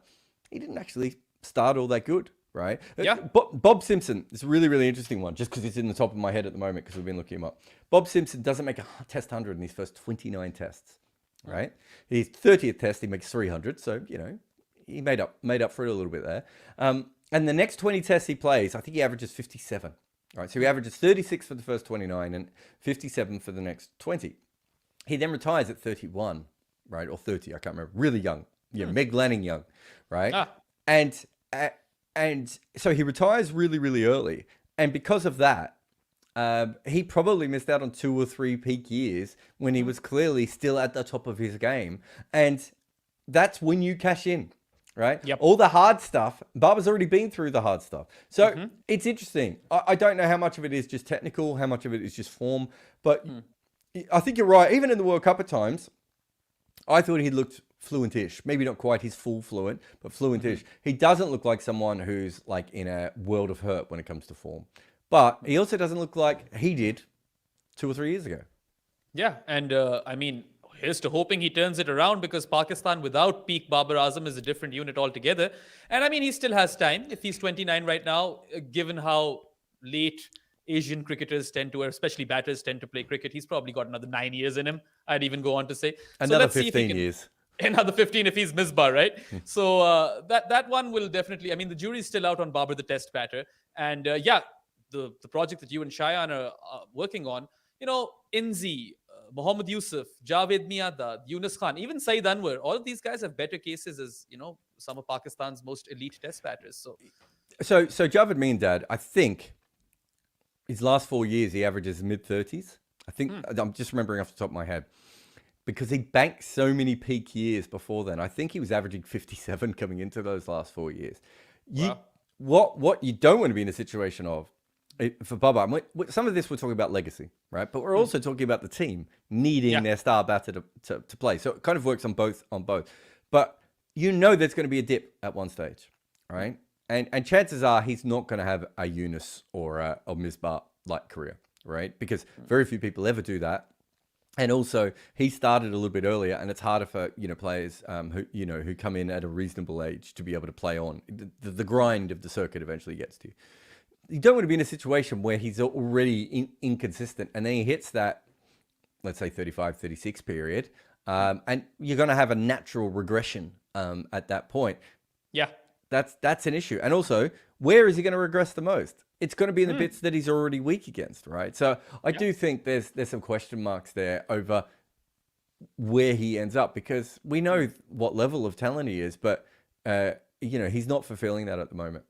he didn't actually start all that good, right? Yeah. Bob Simpson is a really, really interesting one, just because it's in the top of my head at the moment because we've been looking him up. Bob Simpson doesn't make a test 100 in his first 29 tests, right? His 30th test, he makes 300. So, you know, he made up for it a little bit there. And the next 20 tests he plays, I think he averages 57, right? So he averages 36 for the first 29 and 57 for the next 20. He then retires at 31, right? Or 30, I can't remember. Really young. Yeah, Meg Lanning young, right? And so he retires really, really early. And because of that, he probably missed out on 2 or 3 peak years when he was clearly still at the top of his game. And that's when you cash in, right? Yep. All the hard stuff, Barber's already been through the hard stuff. So it's interesting. I don't know how much of it is just technical, how much of it is just form. But I think you're right. Even in the World Cup at times, I thought he looked fluent-ish. Maybe not quite his full fluent, but fluent-ish. He doesn't look like someone who's like in a world of hurt when it comes to form. But he also doesn't look like he did 2 or 3 years ago. Yeah, and I mean, here's to hoping he turns it around, because Pakistan without peak Babar Azam is a different unit altogether. And I mean, he still has time. If he's 29 right now, given how late Asian cricketers tend to, or especially batters tend to play cricket, he's probably got another 9 years in him, I'd even go on to say. Another let's see if he 15 can- years. Another 15 if he's Misbah, right? So that one will definitely, I mean, the jury's still out on Babar, the test batter. And the project that you and Shayan are working on, Inzi, Mohammad Yusuf, Javed Miadad, Yunus Khan, even Saeed Anwar, all of these guys have better cases as, some of Pakistan's most elite test batters. So Javed Miandad, I think his last 4 years, he averages mid-30s. I think, I'm just remembering off the top of my head, because he banked so many peak years before then. I think he was averaging 57 coming into those last 4 years. What you don't want to be in a situation of, for Babar, some of this we're talking about legacy, right? But we're also talking about the team needing their star batter to play. So it kind of works on both. But there's going to be a dip at one stage, right? And chances are he's not going to have a Yunus or a Misbah-like career, right? Because very few people ever do that. And also, he started a little bit earlier, and it's harder for players who come in at a reasonable age to be able to play on. The grind of the circuit eventually gets to you. You don't want to be in a situation where he's already inconsistent, and then he hits that, let's say, 35, 36 period, and you're going to have a natural regression at that point. Yeah. That's an issue. And also, where is he going to regress the most? It's going to be in the bits that he's already weak against, right? So I do think there's some question marks there over where he ends up, because we know what level of talent he is, but he's not fulfilling that at the moment.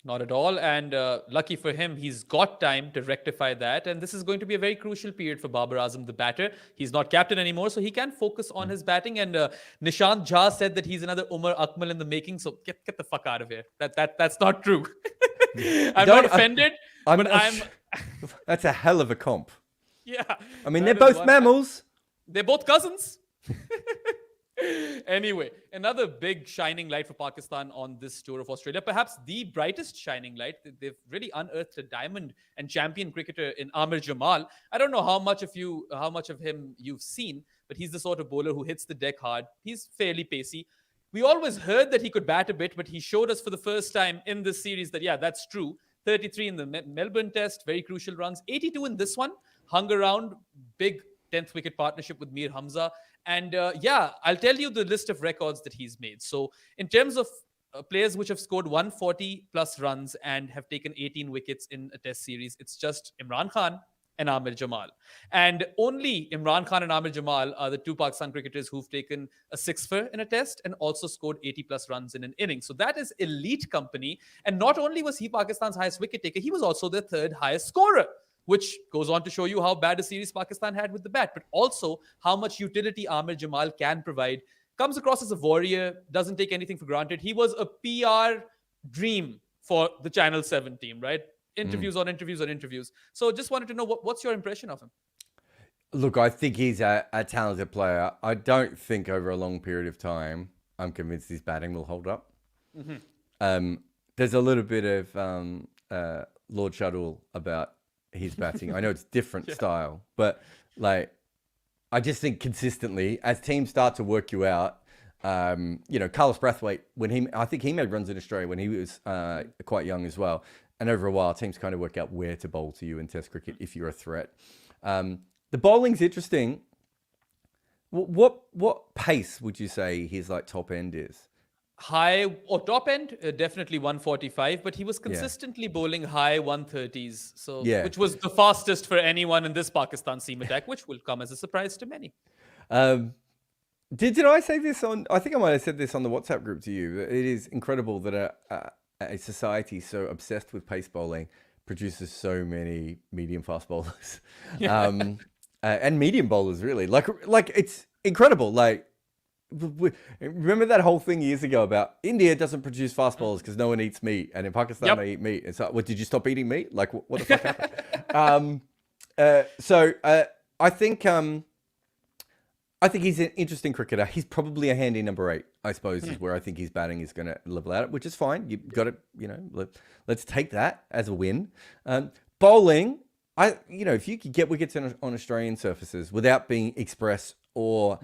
Not at all. And lucky for him, he's got time to rectify that. And this is going to be a very crucial period for Babar Azam, the batter. He's not captain anymore, so he can focus on his batting. And Nishant Jha said that he's another Umar Akmal in the making. So get the fuck out of here. That's not true. I'm not offended, but I'm... That's a hell of a comp. Yeah. I mean, they're both mammals. They're both cousins. Anyway, another big shining light for Pakistan on this tour of Australia, perhaps the brightest shining light. They've really unearthed a diamond and champion cricketer in Amir Jamal. I don't know how much of him you've seen, but he's the sort of bowler who hits the deck hard. He's fairly pacey. We always heard that he could bat a bit, but he showed us for the first time in this series that, yeah, that's true. 33 in the Melbourne Test, very crucial runs. 82 in this one, hung around, big 10th wicket partnership with Mir Hamza. And I'll tell you the list of records that he's made. So in terms of players which have scored 140 plus runs and have taken 18 wickets in a test series, it's just Imran Khan and Amir Jamal. And only Imran Khan and Amir Jamal are the two Pakistan cricketers who've taken a six-fer in a test and also scored 80 plus runs in an inning. So that is elite company. And not only was he Pakistan's highest wicket taker, he was also their third highest scorer, which goes on to show you how bad a series Pakistan had with the bat, but also how much utility Amir Jamal can provide. Comes across as a warrior, doesn't take anything for granted. He was a PR dream for the Channel 7 team, right? Interviews on interviews on interviews. So just wanted to know, what's your impression of him? Look, I think he's a talented player. I don't think over a long period of time, I'm convinced his batting will hold up. There's a little bit of Lord Shuttle about his batting. I know it's different style, but I just think consistently as teams start to work you out, Carlos Brathwaite, I think he made runs in Australia when he was quite young as well. And over a while, teams kind of work out where to bowl to you in Test cricket if you're a threat. The bowling's interesting. What pace would you say his top end is? High or top end, definitely 145, but he was consistently bowling high 130s, which was the fastest for anyone in this Pakistan seam attack, which will come as a surprise to many. Did I say this I think I might have said this on the WhatsApp group to you. It is incredible that a society so obsessed with pace bowling produces so many medium fast bowlers, and medium bowlers really. Like it's incredible. Like remember that whole thing years ago about India doesn't produce fast bowlers because no one eats meat, and in Pakistan they eat meat. It's like, what, did you stop eating meat? Like what the fuck happened? I think he's an interesting cricketer. He's probably a handy number 8, I suppose, is where I think his batting is going to level out, which is fine. You've got to, let's take that as a win. Bowling, if you could get wickets on Australian surfaces without being express or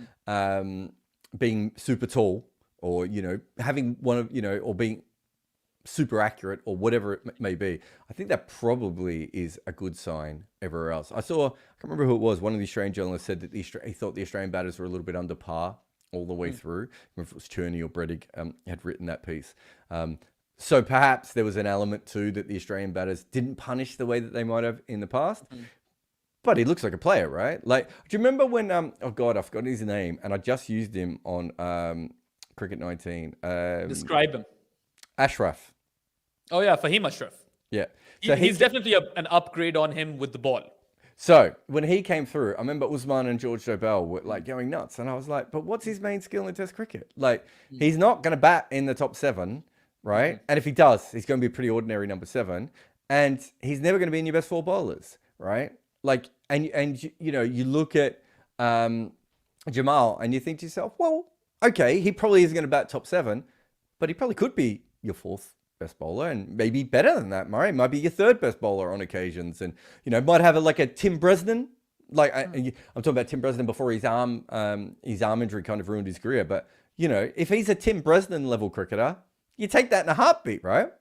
being super tall, or having one of or being super accurate or whatever it may be, I think that probably is a good sign everywhere else. I can't remember who it was, one of the Australian journalists said that he thought the Australian batters were a little bit under par all the way through. I don't know if it was Cherney or Bredig had written that piece. So perhaps there was an element too that the Australian batters didn't punish the way that they might have in the past. But he looks like a player, right? Like, do you remember when, oh God, I forgot his name, and I just used him on Cricket 19. Describe him. Ashraf. Oh yeah, Fahim Ashraf. Yeah. So he's definitely an upgrade on him with the ball. So when he came through, I remember Usman and George Dobell were like going nuts. And I was like, but what's his main skill in Test cricket? Like, he's not going to bat in the top 7, right? And if he does, he's going to be a pretty ordinary number 7. And he's never going to be in your best 4 bowlers, right? Like, and you look at Jamal and you think to yourself, well, okay, he probably isn't going to bat top 7, but he probably could be your 4th best bowler, and maybe better than that. Murray might be your 3rd best bowler on occasions, and might have a Tim Bresnan. Like I'm talking about Tim Bresnan before his arm injury kind of ruined his career. But if he's a Tim Bresnan level cricketer, you take that in a heartbeat, right?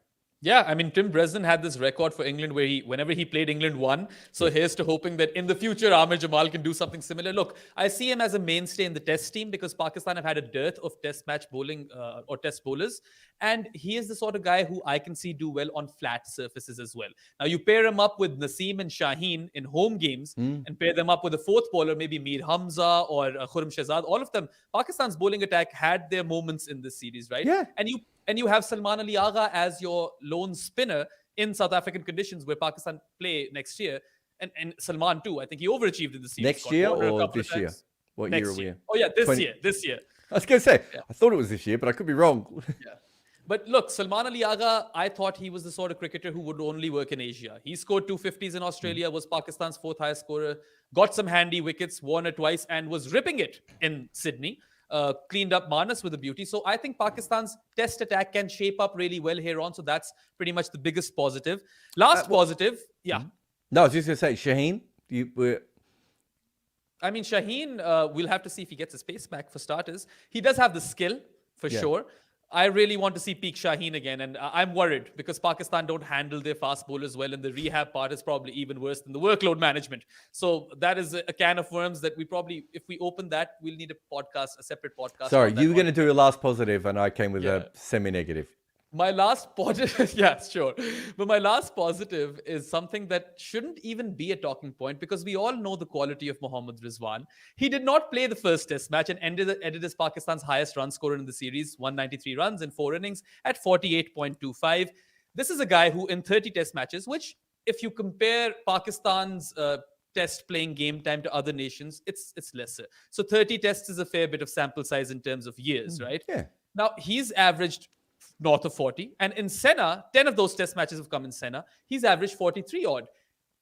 Yeah, I mean, Tim Bresnan had this record for England where whenever he played, England won. So here's to hoping that in the future, Ahmed Jamal can do something similar. Look, I see him as a mainstay in the Test team because Pakistan have had a dearth of Test match bowling or Test bowlers. And he is the sort of guy who I can see do well on flat surfaces as well. Now, you pair him up with Naseem and Shaheen in home games and pair them up with a 4th bowler, maybe Mir Hamza or Khurram Shahzad. All of them, Pakistan's bowling attack had their moments in this series, right? Yeah. And you have Salman Ali Agha as your lone spinner in South African conditions where Pakistan play next year. And Salman too. I think he overachieved in the series. Next year or this year? What year are we in? Oh yeah, this year. I was going to say, I thought it was this year, but I could be wrong. Yeah. But look, Salman Ali Agha, I thought he was the sort of cricketer who would only work in Asia. He scored 250s in Australia, was Pakistan's 4th highest scorer, got some handy wickets, won it twice, and was ripping it in Sydney. Cleaned up Manas with a beauty. So I think Pakistan's Test attack can shape up really well here on. So that's pretty much the biggest positive. Positive, yeah. No, I was just going to say, Shaheen, I mean, Shaheen, we'll have to see if he gets his pace back for starters. He does have the skill, for sure. I really want to see peak Shaheen again. And I'm worried because Pakistan don't handle their fast bowlers well. And the rehab part is probably even worse than the workload management. So that is a can of worms that we probably, if we open that, we'll need a separate podcast. Sorry, you were going to do a last positive and I came with a semi-negative. My last positive, yeah, sure. But my last positive is something that shouldn't even be a talking point because we all know the quality of Mohammad Rizwan. He did not play the first Test match and ended as Pakistan's highest run scorer in the series, 193 runs in 4 innings at 48.25. This is a guy who in 30 Test matches, which if you compare Pakistan's Test playing game time to other nations, it's lesser. So 30 Tests is a fair bit of sample size in terms of years, right? Yeah. Now, he's averaged north of 40. And in Senna, 10 of those Test matches have come in Senna. He's averaged 43 odd.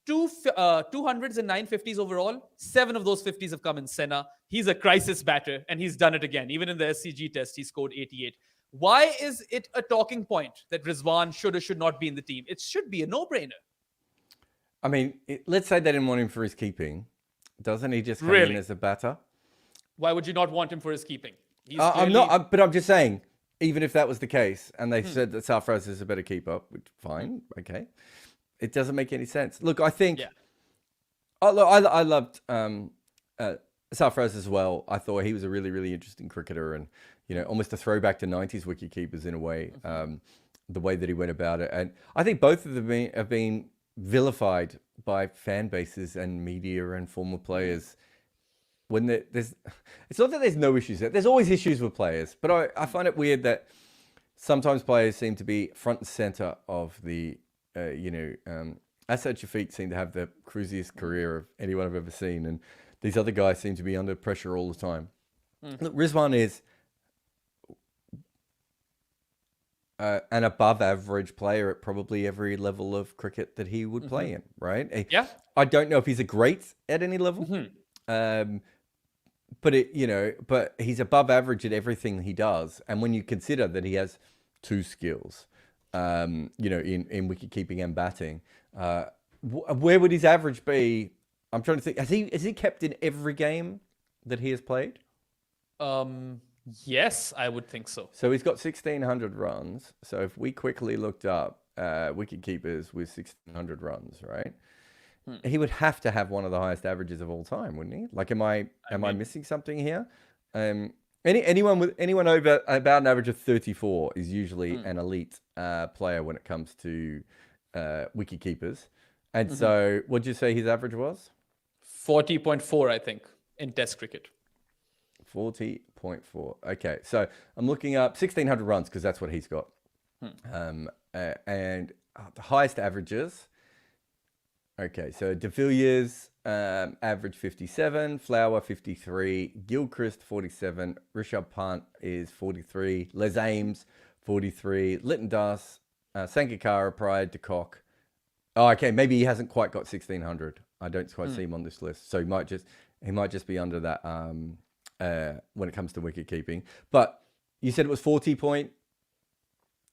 200s and 950s overall. 7 of those 50s have come in Senna. He's a crisis batter, and he's done it again. Even in the SCG test, he scored 88. Why is it a talking point that Rizwan should or should not be in the team? It should be a no-brainer. I mean, let's say they didn't want him for his keeping. Doesn't he just come in as a batter? Why would you not want him for his keeping? But I'm just saying, even if that was the case, and they said that Sarfraz is a better keeper, which fine, okay, it doesn't make any sense. Look, I think, I loved Sarfraz as well. I thought he was a really, really interesting cricketer, and almost a throwback to 90s wicket keepers in a way. The way that he went about it, and I think both of them have been vilified by fan bases and media and former players. When it's not that there's no issues. There's always issues with players, but I find it weird that sometimes players seem to be front and center of the Asad Shafiq seemed to have the cruisiest career of anyone I've ever seen, and these other guys seem to be under pressure all the time. Look, Rizwan is an above average player at probably every level of cricket that he would play in, right? Yeah. I don't know if he's a great at any level, but he's above average at everything he does. And when you consider that he has two skills, in wicket keeping and batting, where would his average be? I'm trying to think. Has he kept in every game that he has played? Yes, I would think so. So he's got 1,600 runs. So if we quickly looked up wicket keepers with 1,600 runs, right? He would have to have one of the highest averages of all time, wouldn't he? Like, am I missing something here? Anyone over about an average of 34 is usually an elite player when it comes to wicket keepers. And so, what did you say his average was? 40.4, I think, in Test cricket. 40.4. Okay, so I'm looking up 1,600 runs because that's what he's got. And the highest averages. Okay, so De Villiers average 57, Flower 53, Gilchrist 47, Rishabh Pant is 43, Les Ames 43, Lytton Das, Sangakkara, Pride, De Kock. Oh, okay, maybe he hasn't quite got 1,600. I don't quite see him on this list, so he might just be under that when it comes to wicket keeping. But you said it was 40 point.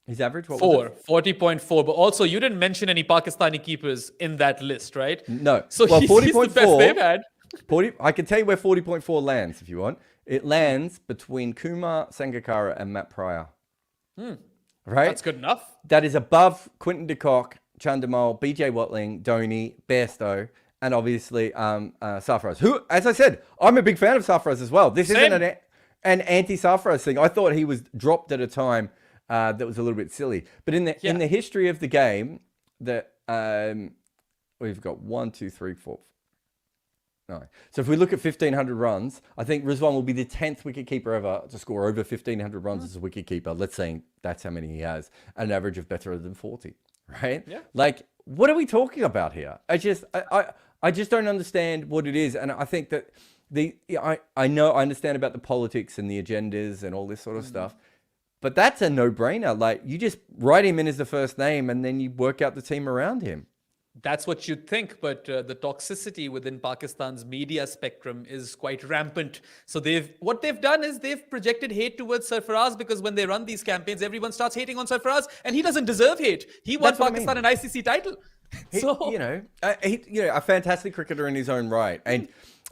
His average? What was it? 40.4. But also, you didn't mention any Pakistani keepers in that list, right? No. So well, he's the best they've had. 40, I can tell you where 40.4 lands if you want. It lands between Kumar Sangakkara and Matt Pryor. Right? That's good enough. That is above Quinton de Kock, Chandimal, BJ Watling, Dhoni, Bairstow, and obviously Sarfaraz. Who, as I said, I'm a big fan of Sarfaraz as well. This isn't an anti-Sarfaraz thing. I thought he was dropped at a time that was a little bit silly. But in the history of the game, that we've got 1, 2, 3, 4. No. So if we look at 1,500 runs, I think Rizwan will be the 10th wicketkeeper ever to score over 1,500 runs as a wicketkeeper. Let's say that's how many he has, an average of better than 40, right? Yeah. Like, what are we talking about here? I just don't understand what it is. And I think that I understand about the politics and the agendas and all this sort of stuff. But that's a no-brainer. Like, you just write him in as the first name and then you work out the team around him. That's what you'd think, but the toxicity within Pakistan's media spectrum is quite rampant. So what they've done is they've projected hate towards Sarfaraz, because when they run these campaigns, everyone starts hating on Sarfaraz, and he doesn't deserve hate. He won Pakistan an ICC title. A fantastic cricketer in his own right. And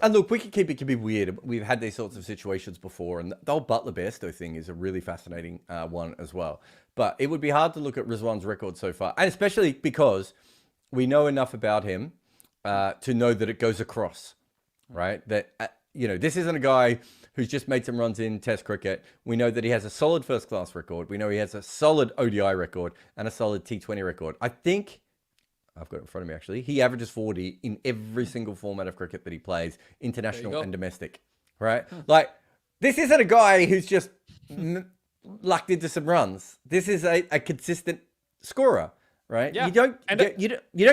look, wicketkeeping can be weird. We've had these sorts of situations before, and the whole Butler Bairstow thing is a really fascinating one as well. But it would be hard to look at Rizwan's record so far, and especially because we know enough about him to know that it goes across, right? That, this isn't a guy who's just made some runs in Test cricket. We know that he has a solid first-class record. We know he has a solid ODI record and a solid T20 record. I think, I've got it in front of me actually, he averages 40 in every single format of cricket that he plays, international and domestic, right? Like, this isn't a guy who's just lucked into some runs. This is a consistent scorer. Right? Yeah. You don't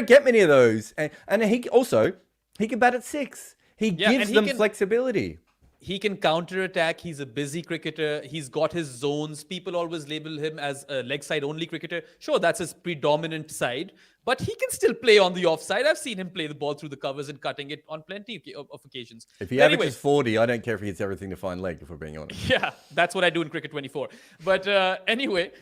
get many of those. And he can bat at 6. He gives them flexibility. He can counter-attack. He's a busy cricketer. He's got his zones. People always label him as a leg side only cricketer. Sure, that's his predominant side, but he can still play on the offside. I've seen him play the ball through the covers and cutting it on plenty of occasions. If he averages 40, I don't care if he hits everything to find leg, if we're being honest. Yeah, that's what I do in Cricket 24. But anyway,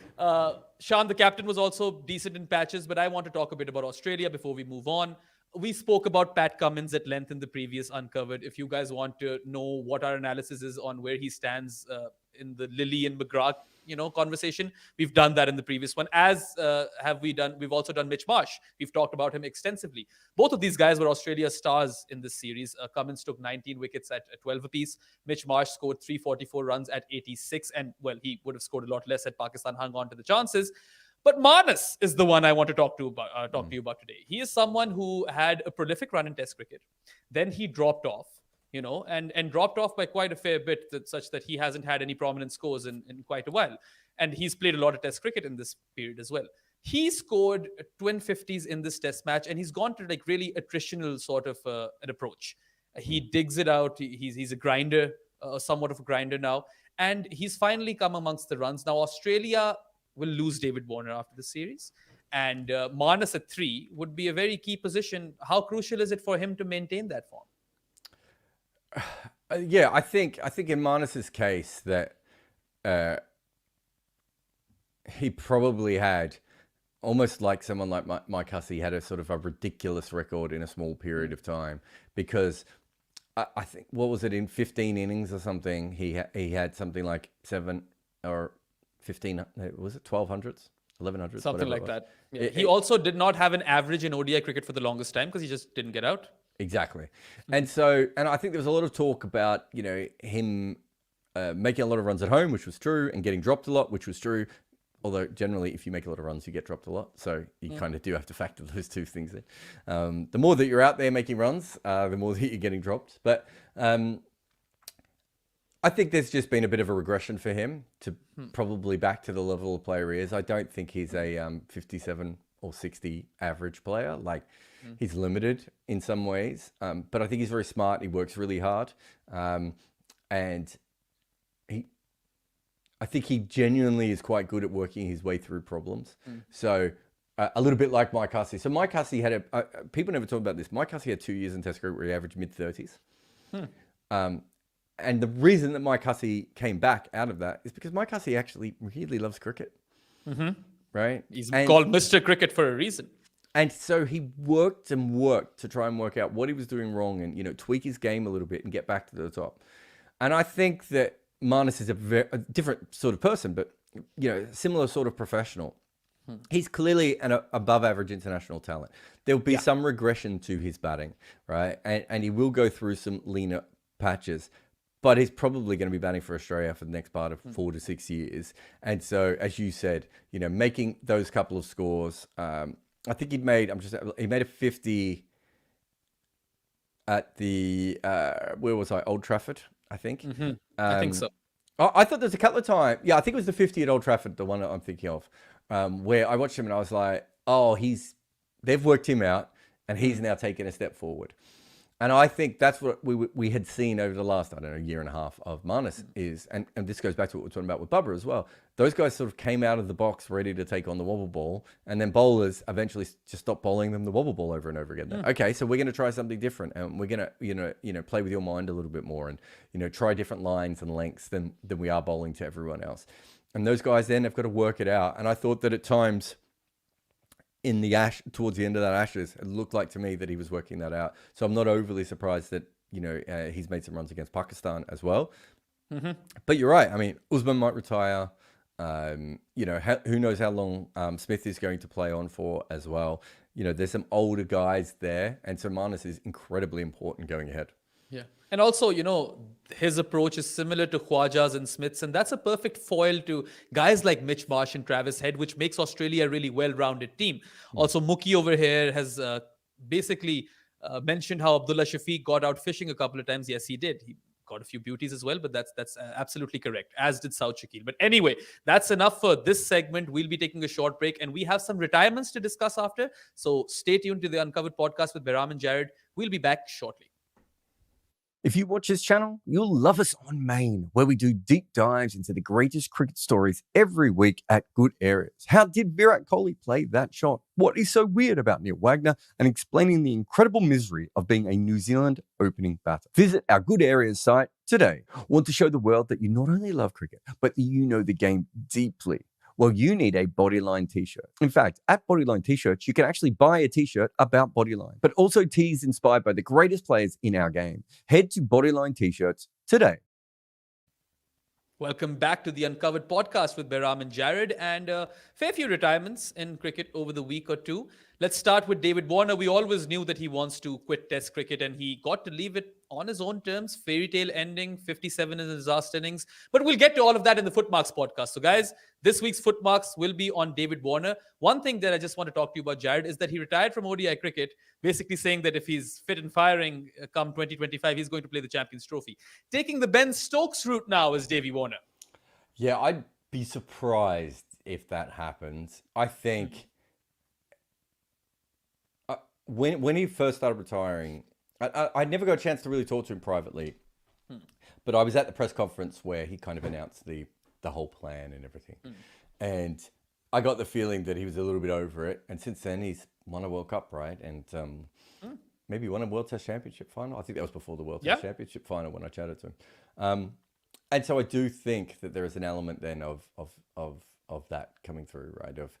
Shan, the captain, was also decent in patches, but I want to talk a bit about Australia before we move on. We spoke about Pat Cummins at length in the previous Uncovered. If you guys want to know what our analysis is on where he stands in the Lilly and McGrath, conversation, we've done that in the previous one. We've also done Mitch Marsh. We've talked about him extensively. Both of these guys were Australia's stars in this series. Cummins took 19 wickets at 12 apiece. Mitch Marsh scored 344 runs at 86. And, well, he would have scored a lot less had Pakistan hung on to the chances. But Marnus is the one I want to talk to you about today. He is someone who had a prolific run in Test cricket. Then he dropped off, and dropped off by quite a fair bit, such that he hasn't had any prominent scores in quite a while. And he's played a lot of Test cricket in this period as well. he scored twin 50s in this test match, and he's gone to like really attritional sort of an approach. He digs it out. He's a grinder, somewhat of a grinder now, and he's finally come amongst the runs. Now Australia will lose David Warner after the series, and Marnus at 3 would be a very key position. How crucial is it for him to maintain that form? Yeah, I think in Marnus's case that he probably had, almost like someone like Mike Hussey, had a sort of a ridiculous record in a small period of time, because I think, what was it, in 15 innings or something, he had something like 7 or 15, was it 1200s, 1100s? Something like that. Yeah. He also did not have an average in ODI cricket for the longest time because he just didn't get out. Exactly. And so, and I think there was a lot of talk about, you know, him making a lot of runs at home, which was true, and getting dropped a lot, which was true. Although generally, if you make a lot of runs, you get dropped a lot. So you kind of do have to factor those two things in. The more that you're out there making runs, the more that you're getting dropped. But I think there's just been a bit of a regression for him to probably back to the level of player he is. I don't think he's a 57 or 60 average player. Like, he's limited in some ways. But I think he's very smart. He works really hard. And I think he genuinely is quite good at working his way through problems. So a little bit like Mike Hussey. So Mike Hussey had people never talk about this. Mike Hussey had 2 years in Test cricket where he averaged mid-30s. And the reason that Mike Hussey came back out of that is because Mike Hussey actually really loves cricket. Right? He's called Mr. Cricket for a reason. And so he worked and worked to try and work out what he was doing wrong and, you know, tweak his game a little bit and get back to the top. And I think that Marnus is a different sort of person, but, you know, similar sort of professional. He's clearly an above average international talent. There'll be some regression to his batting, right? And he will go through some leaner patches, but he's probably going to be batting for Australia for the next part of 4 to 6 years. And so, as you said, you know, making those couple of scores, I think he made a 50 at the, where was I? Old Trafford, I think. I think so. I thought there's a couple of times. Yeah, I think it was the 50 at Old Trafford, the one that I'm thinking of, where I watched him and I was like, oh, they've worked him out and he's now taken a step forward. And I think that's what we had seen over the last, I don't know, year and a half of Marnus is, and this goes back to what we're talking about with Bubba as well. Those guys sort of came out of the box ready to take on the wobble ball, and then bowlers eventually just stopped bowling them the wobble ball over and over again. Okay, so we're going to try something different, and we're going to, you know, play with your mind a little bit more, and, you know, try different lines and lengths than we are bowling to everyone else. And those guys then have got to work it out. And I thought that at times, in the towards the end of that Ashes, it looked like to me that he was working that out. So I'm not overly surprised that, you know, he's made some runs against Pakistan as well. But you're right. I mean, Usman might retire. You know, who knows how long Smith is going to play on for as well. You know, there's some older guys there, and so Marnus is incredibly important going ahead. Yeah. And also, you know, his approach is similar to Khwaja's and Smith's, and that's a perfect foil to guys like Mitch Marsh and Travis Head, which makes Australia a really well-rounded team. Also, Mookie over here has basically mentioned how Abdullah Shafiq got out fishing a couple of times. Yes, he did. He got a few beauties as well, but that's absolutely correct, as did South Shakil. But anyway, that's enough for this segment. We'll be taking a short break, and we have some retirements to discuss after. So stay tuned to the Uncovered podcast with Behram and Jared. We'll be back shortly. If you watch this channel, you'll love us on Main, where we do deep dives into the greatest cricket stories every week at Good Areas. How did Virat Kohli play that shot? What is so weird about Neil Wagner? And explaining the incredible misery of being a New Zealand opening batter. Visit our Good Areas site today. Want to show the world that you not only love cricket, but that you know the game deeply? Well, you need a Bodyline t-shirt. In fact, at Bodyline t-shirts, you can actually buy a t-shirt about Bodyline, but also tees inspired by the greatest players in our game. Head to Bodyline t-shirts today. Welcome back to the Uncovered podcast with Behram and Jared, and fair few retirements in cricket over the week or two. Let's start with David Warner. We always knew that he wants to quit Test cricket, and he got to leave it on his own terms. Fairy tale ending, 57 in his last innings. But we'll get to all of that in the Footmarks podcast. So guys, this week's Footmarks will be on David Warner. One thing that I just want to talk to you about, Jared, is that he retired from ODI cricket, basically saying that if he's fit and firing come 2025, he's going to play the Champions Trophy. Taking the Ben Stokes route now is Davey Warner. Yeah, I'd be surprised if that happens. I think when he first started retiring, I never got a chance to really talk to him privately, but I was at the press conference where he kind of announced the whole plan and everything, and I got the feeling that he was a little bit over it. And since then, he's won a World Cup, right? And maybe won a World Test Championship final. I think that was before the World Test Championship final when I chatted to him. And so I do think that there is an element then of that coming through, right? Of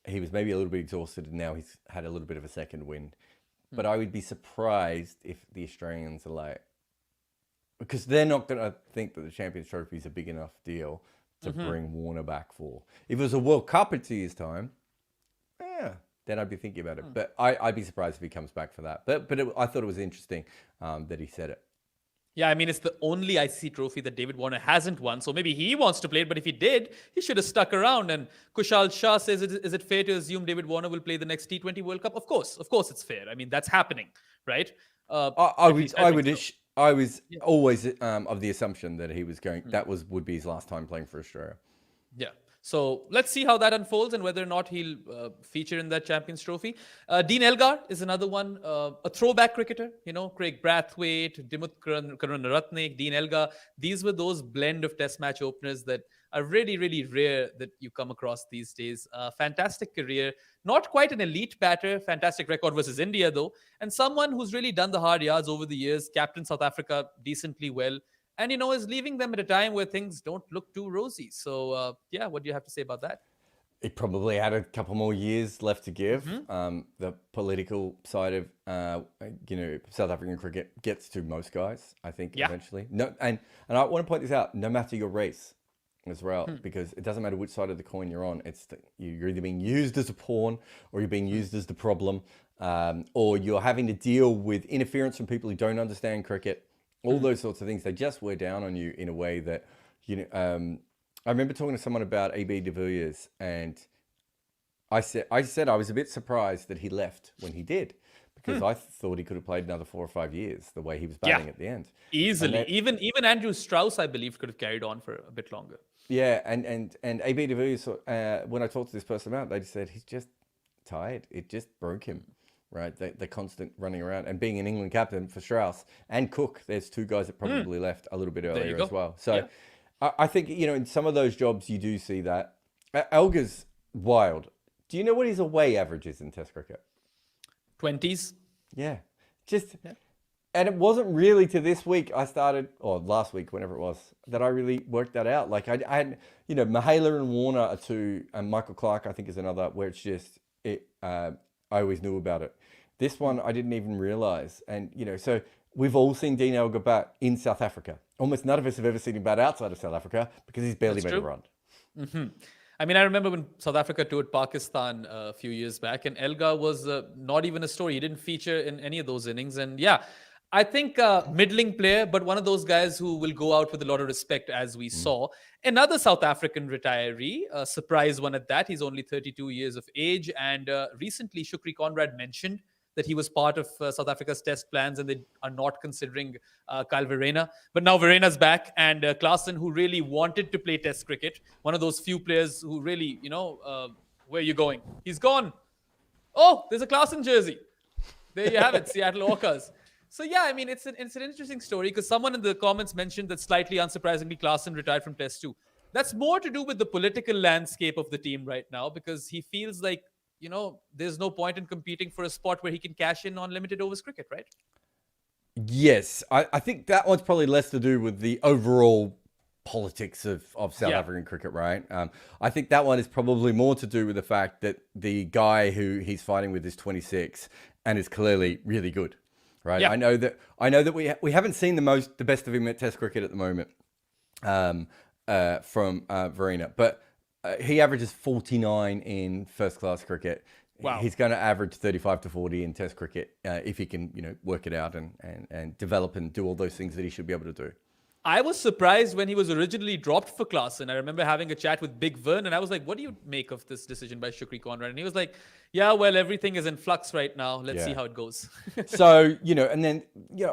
he was maybe a little bit exhausted, and now he's had a little bit of a second wind. But I would be surprised if the Australians are like, because they're not going to think that the Champions Trophy is a big enough deal to bring Warner back for. If it was a World Cup in 2 years' time, then I'd be thinking about it. But I'd be surprised if he comes back for that. But I thought it was interesting that he said it. Yeah, I mean, it's the only ICC trophy that David Warner hasn't won. So maybe he wants to play it, but if he did, he should have stuck around. And Kushal Shah says, is it fair to assume David Warner will play the next T20 World Cup? Of course it's fair. I mean, that's happening, right? I was always of the assumption that he was going, would be his last time playing for Australia. Yeah. So let's see how that unfolds and whether or not he'll feature in that Champions Trophy. Dean Elgar is another one, a throwback cricketer. You know, Craig Brathwaite, Dimut Karunaratne, Dean Elgar. These were those blend of test match openers that are really, really rare that you come across these days. Fantastic career. Not quite an elite batter. Fantastic record versus India, though. And someone who's really done the hard yards over the years. Captain South Africa decently well. And, you know, is leaving them at a time where things don't look too rosy. So, what do you have to say about that? He probably had a couple more years left to give. The political side of, South African cricket gets to most guys, I think, eventually. No, and I want to point this out, no matter your race as well, because it doesn't matter which side of the coin you're on. You're either being used as a pawn or you're being used as the problem, or you're having to deal with interference from people who don't understand cricket. All those sorts of things, they just wear down on you in a way that, I remember talking to someone about AusW, and I said I was a bit surprised that he left when he did, because I thought he could have played another 4 or 5 years the way he was batting at the end. Easily. Even Andrew Strauss, I believe, could have carried on for a bit longer. Yeah, and AusW, when I talked to this person about, they just said he's just tired. It just broke him. Right, the constant running around, and being an England captain for Strauss and Cook, there's two guys that probably left a little bit earlier as well. So I think, in some of those jobs you do see that. Elgar's wild. Do you know what his away average is in Test cricket? 20s. Yeah, and it wasn't really to this week I started, or last week, whenever it was, that I really worked that out. Like I had, Mahela and Warner are two, and Michael Clark I think is another, where it's just I always knew about it. This one I didn't even realize. And, so we've all seen Dean Elgar bat in South Africa. Almost none of us have ever seen him bat outside of South Africa because he's barely made a run. I mean, I remember when South Africa toured Pakistan a few years back, and Elgar was not even a story. He didn't feature in any of those innings. And I think middling player, but one of those guys who will go out with a lot of respect, as we saw. Another South African retiree, a surprise one at that. He's only 32 years of age. And recently, Shukri Conrad mentioned that he was part of South Africa's test plans, and they are not considering Kyle Verreynne. But now Verreynne's back, and Klaasen, who really wanted to play test cricket, one of those few players who really, where are you going? He's gone. Oh, there's a Klaasen jersey. There you have it, Seattle Orcas. So, I mean, it's an interesting story, because someone in the comments mentioned that slightly unsurprisingly, Klaasen retired from Test 2. That's more to do with the political landscape of the team right now, because he feels like, there's no point in competing for a spot where he can cash in on limited overs cricket, right? Yes. I think that one's probably less to do with the overall politics of South African cricket, right? I think that one is probably more to do with the fact that the guy who he's fighting with is 26 and is clearly really good. Right. Yeah. I know that we haven't seen the best of him at Test cricket at the moment from Verreynne, but he averages 49 in first class cricket. Wow. He's going to average 35 to 40 in Test cricket if he can work it out and develop and do all those things that he should be able to do. I was surprised when he was originally dropped for Klaasen. I remember having a chat with Big Vern, and I was like, what do you make of this decision by Shukri Conrad? And he was like, everything is in flux right now. Let's see how it goes. So, and then,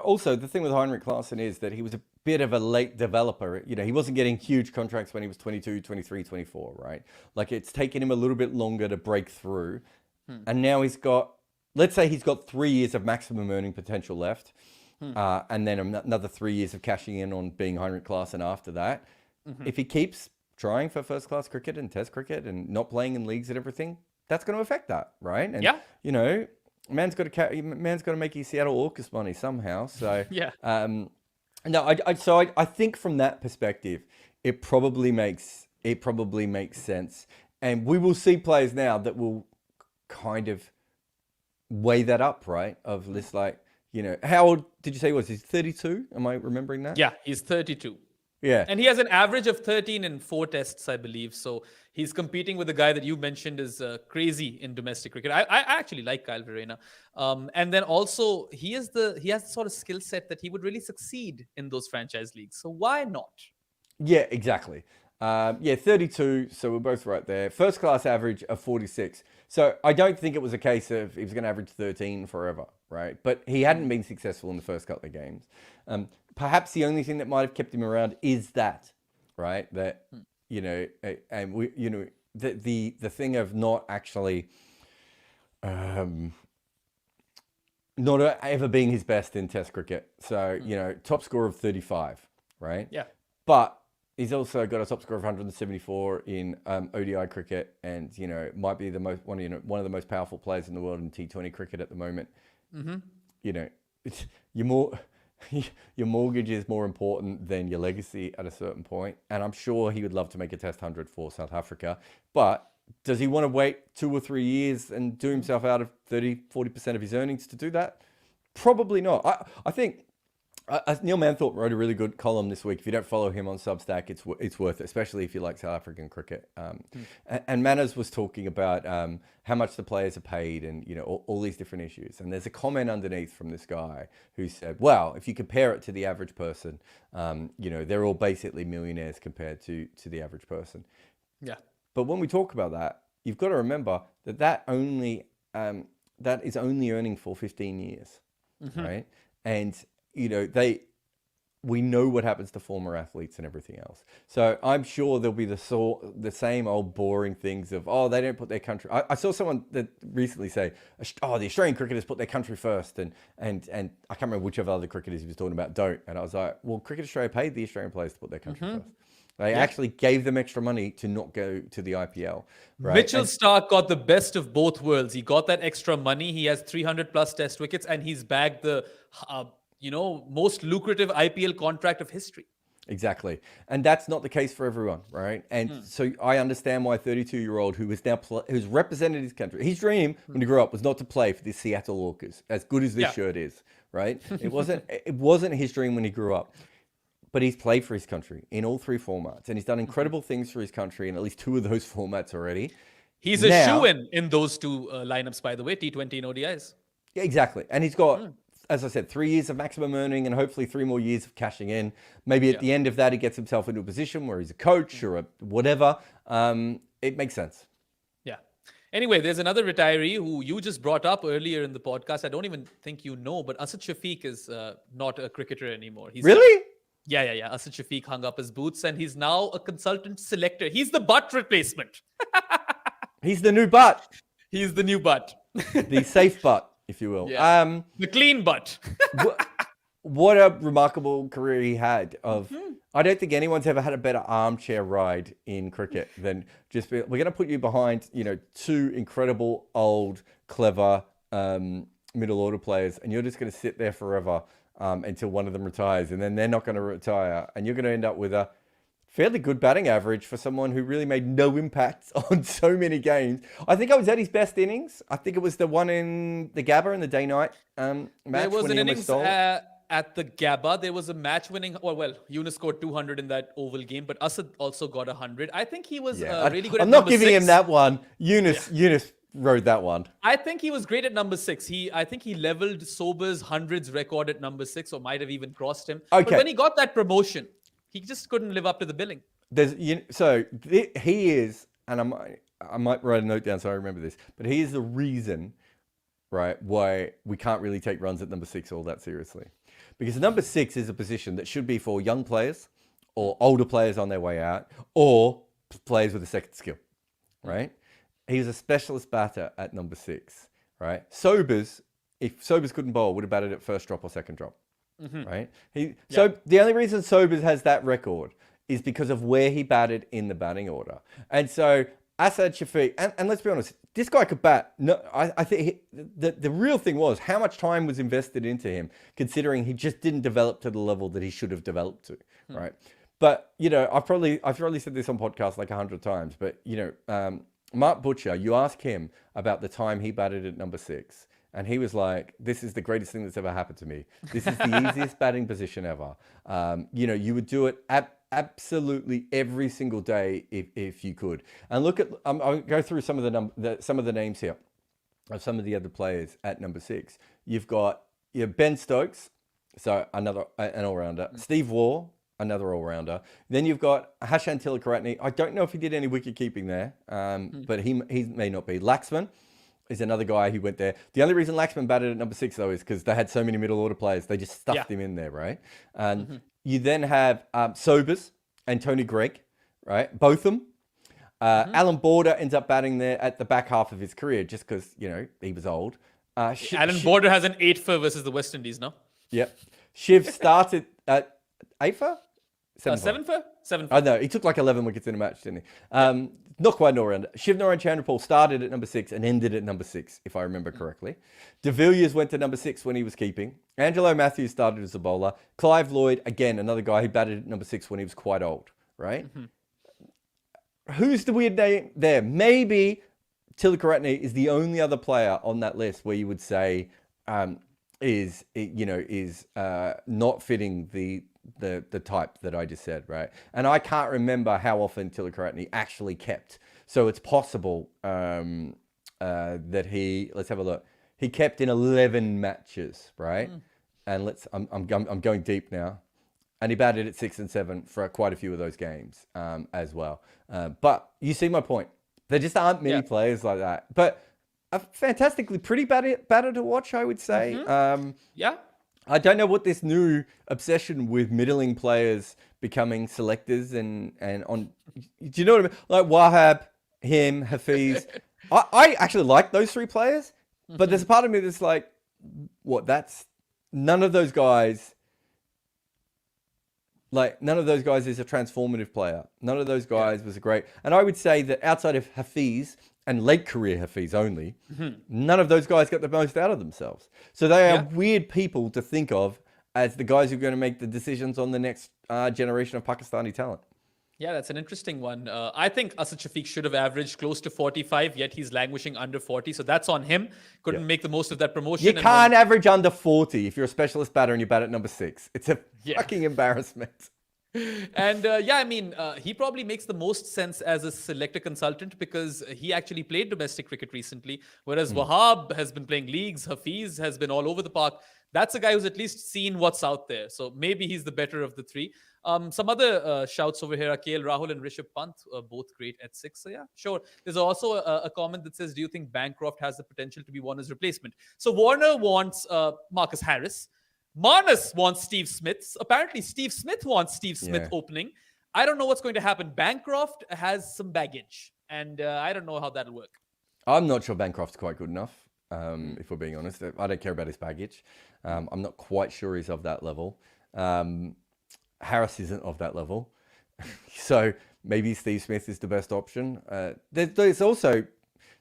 also the thing with Heinrich Klaasen is that he was a bit of a late developer. He wasn't getting huge contracts when he was 22, 23, 24, right? Like, it's taken him a little bit longer to break through. And now he's got let's say he's got 3 years of maximum earning potential left, and then another 3 years of cashing in on being 100 class, and after that, if he keeps trying for first class cricket and test cricket and not playing in leagues and everything, that's going to affect that, right? And you know, man's got to make his Seattle Orcas money somehow. So no, I think from that perspective, it probably makes sense, and we will see players now that will kind of weigh that up, right? Of this, like, you know, how old did you say he was? He's 32. Am I remembering that? Yeah, he's 32. Yeah. And he has an average of 13 in 4 tests, I believe. So he's competing with the guy that you mentioned is crazy in domestic cricket. I actually like Kyle Verreynne. And then also he has the sort of skill set that he would really succeed in those franchise leagues. So why not? Yeah, exactly. 32. So we're both right there. First class average of 46. So I don't think it was a case of he was going to average 13 forever, right? But he hadn't been successful in the first couple of games. Perhaps the only thing that might have kept him around is that, right? That, you know, and we, you know, the thing of not actually, not ever being his best in Test cricket. So, you know, top score of 35, right? Yeah. But he's also got a top score of 174 in ODI cricket, and, you know, might be one of the most powerful players in the world in T20 cricket at the moment. You know, your mortgage is more important than your legacy at a certain point. And I'm sure he would love to make a Test 100 for South Africa. But does he want to wait 2 or 3 years and do himself out of 30-40% of his earnings to do that? Probably not. I think Neil Manthorpe wrote a really good column this week. If you don't follow him on Substack, it's worth it, especially if you like South African cricket. And Manners was talking about how much the players are paid, and, you know, all these different issues. And there's a comment underneath from this guy who said, "Well, if you compare it to the average person, you know, they're all basically millionaires compared to the average person." Yeah. But when we talk about that, you've got to remember that that is only earning for 15 years, right? And you know, we know what happens to former athletes and everything else. So I'm sure there'll be the same old boring things of, oh, they don't put their country. I saw someone that recently say, oh, the Australian cricketers put their country first, and I can't remember which of the other cricketers he was talking about don't. And I was like, well, Cricket Australia paid the Australian players to put their country first. They actually gave them extra money to not go to the IPL. Right? Mitchell Starc got the best of both worlds. He got that extra money. He has 300 plus test wickets, and he's bagged the most lucrative IPL contract of history. Exactly. And that's not the case for everyone, right? And so I understand why a 32-year-old who's represented his country, his dream when he grew up was not to play for the Seattle Orcas, as good as this shirt is, right? It wasn't his dream when he grew up. But he's played for his country in all 3 formats, and he's done incredible things for his country in at least 2 of those formats already. He's a shoo-in in those 2 lineups, by the way, T20 and ODIs. Yeah, exactly. And he's got, as I said, 3 years of maximum earning and hopefully 3 more years of cashing in. Maybe at the end of that, he gets himself into a position where he's a coach or whatever. It makes sense. Yeah. Anyway, there's another retiree who you just brought up earlier in the podcast. I don't even think you know, but Asad Shafiq is not a cricketer anymore. Really? Yeah. Asad Shafiq hung up his boots, and he's now a consultant selector. He's the butt replacement. He's the new butt. He's the new butt. The safe butt, if you will. Yeah. The clean butt. What a remarkable career he had. I don't think anyone's ever had a better armchair ride in cricket than just we're going to put you behind, you know, 2 incredible, old, clever middle order players, and you're just going to sit there forever. Until one of them retires, and then they're not going to retire, and you're going to end up with a fairly good batting average for someone who really made no impact on so many games. I think I was at his best innings. I think it was the one in the Gabba in the day-night match. There was when an he innings at the Gabba. There was a match-winning. Well, Yunus scored 200 in that oval game, but Asad also got 100. I think he was really good. I'm not giving him that one. Yunus rode that one. I think he was great at number 6. I think he leveled Sober's hundreds record at number 6, or might have even crossed him. Okay. But when he got that promotion, he just couldn't live up to the billing. He is, and I might write a note down so I remember this, but he is the reason, right, why we can't really take runs at number 6 all that seriously. Because number 6 is a position that should be for young players or older players on their way out, or players with a second skill, right? He was a specialist batter at number 6, right? If Sobers couldn't bowl, would have batted at first drop or second drop, right? So the only reason Sobers has that record is because of where he batted in the batting order. And so Asad Shafiq, and let's be honest, this guy could bat. No, I think the real thing was how much time was invested into him, considering he just didn't develop to the level that he should have developed to, right? But, you know, I've probably said this on podcasts like 100 times, but, you know, Mark Butcher, you ask him about the time he batted at number 6, and he was like, this is the greatest thing that's ever happened to me. This is the easiest batting position ever. You know, you would do it absolutely every single day if you could. And look at, I'll go through some of the names here of some of the other players at number 6. You've got Ben Stokes, so an all-rounder. Steve Waugh, another all-rounder. Then you've got Hashan Tilakaratne. I don't know if he did any wicket keeping there, but he may not be. Laxman is another guy who went there. The only reason Laxman batted at number 6, though, is because they had so many middle order players. They just stuffed him in there, right? And you then have Sobers and Tony Gregg, right? Both of them. Alan Border ends up batting there at the back half of his career just because, you know, he was old. Alan Border has an 8 for versus the West Indies, no? Yep. Shiv started at 8 for? 7 for? 7 for. Oh, no, he took like 11 wickets in a match, didn't he? Not quite an all-rounder. Shiv Narayan Chandrapal started at number 6 and ended at number 6, if I remember correctly. De Villiers went to number 6 when he was keeping. Angelo Matthews started as a bowler. Clive Lloyd, again, another guy who batted at number 6 when he was quite old, right? Who's the weird name there? Maybe Tilakaratne is the only other player on that list where you would say is not fitting the type that I just said, right? And I can't remember how often Tilakaratne actually kept. So it's possible that let's have a look. He kept in 11 matches, right? And I'm going deep now. And he batted at 6 and 7 for quite a few of those games as well. But you see my point. There just aren't many players like that. But a fantastically pretty batter to watch, I would say. I don't know what this new obsession with middling players becoming selectors and on. Do you know what I mean? Like Wahab, him, Hafiz. I actually like those 3 players, but there's a part of me that's like, what? That's none of those guys. Like, none of those guys is a transformative player. None of those guys was a great. And I would say that outside of Hafiz and late career Hafiz only, none of those guys got the most out of themselves. So they are weird people to think of as the guys who are going to make the decisions on the next generation of Pakistani talent. Yeah, that's an interesting one. I think Asad Shafiq should have averaged close to 45, yet he's languishing under 40. So that's on him. Couldn't make the most of that promotion. You can't average under 40 if you're a specialist batter and you bat at number 6. It's a fucking embarrassment. And he probably makes the most sense as a selector consultant because he actually played domestic cricket recently, whereas Wahab has been playing leagues, Hafiz has been all over the park. That's a guy who's at least seen what's out there. So maybe he's the better of the 3. Some other shouts over here are KL Rahul and Rishabh Pant, both great at 6. So yeah, sure. There's also a comment that says, do you think Bancroft has the potential to be Warner's replacement? So Warner wants Marcus Harris. Marnus wants Steve Smith. Apparently, Steve Smith wants Steve Smith opening. I don't know what's going to happen. Bancroft has some baggage, and I don't know how that'll work. I'm not sure Bancroft's quite good enough, if we're being honest. I don't care about his baggage. I'm not quite sure he's of that level. Harris isn't of that level. So maybe Steve Smith is the best option. There's also,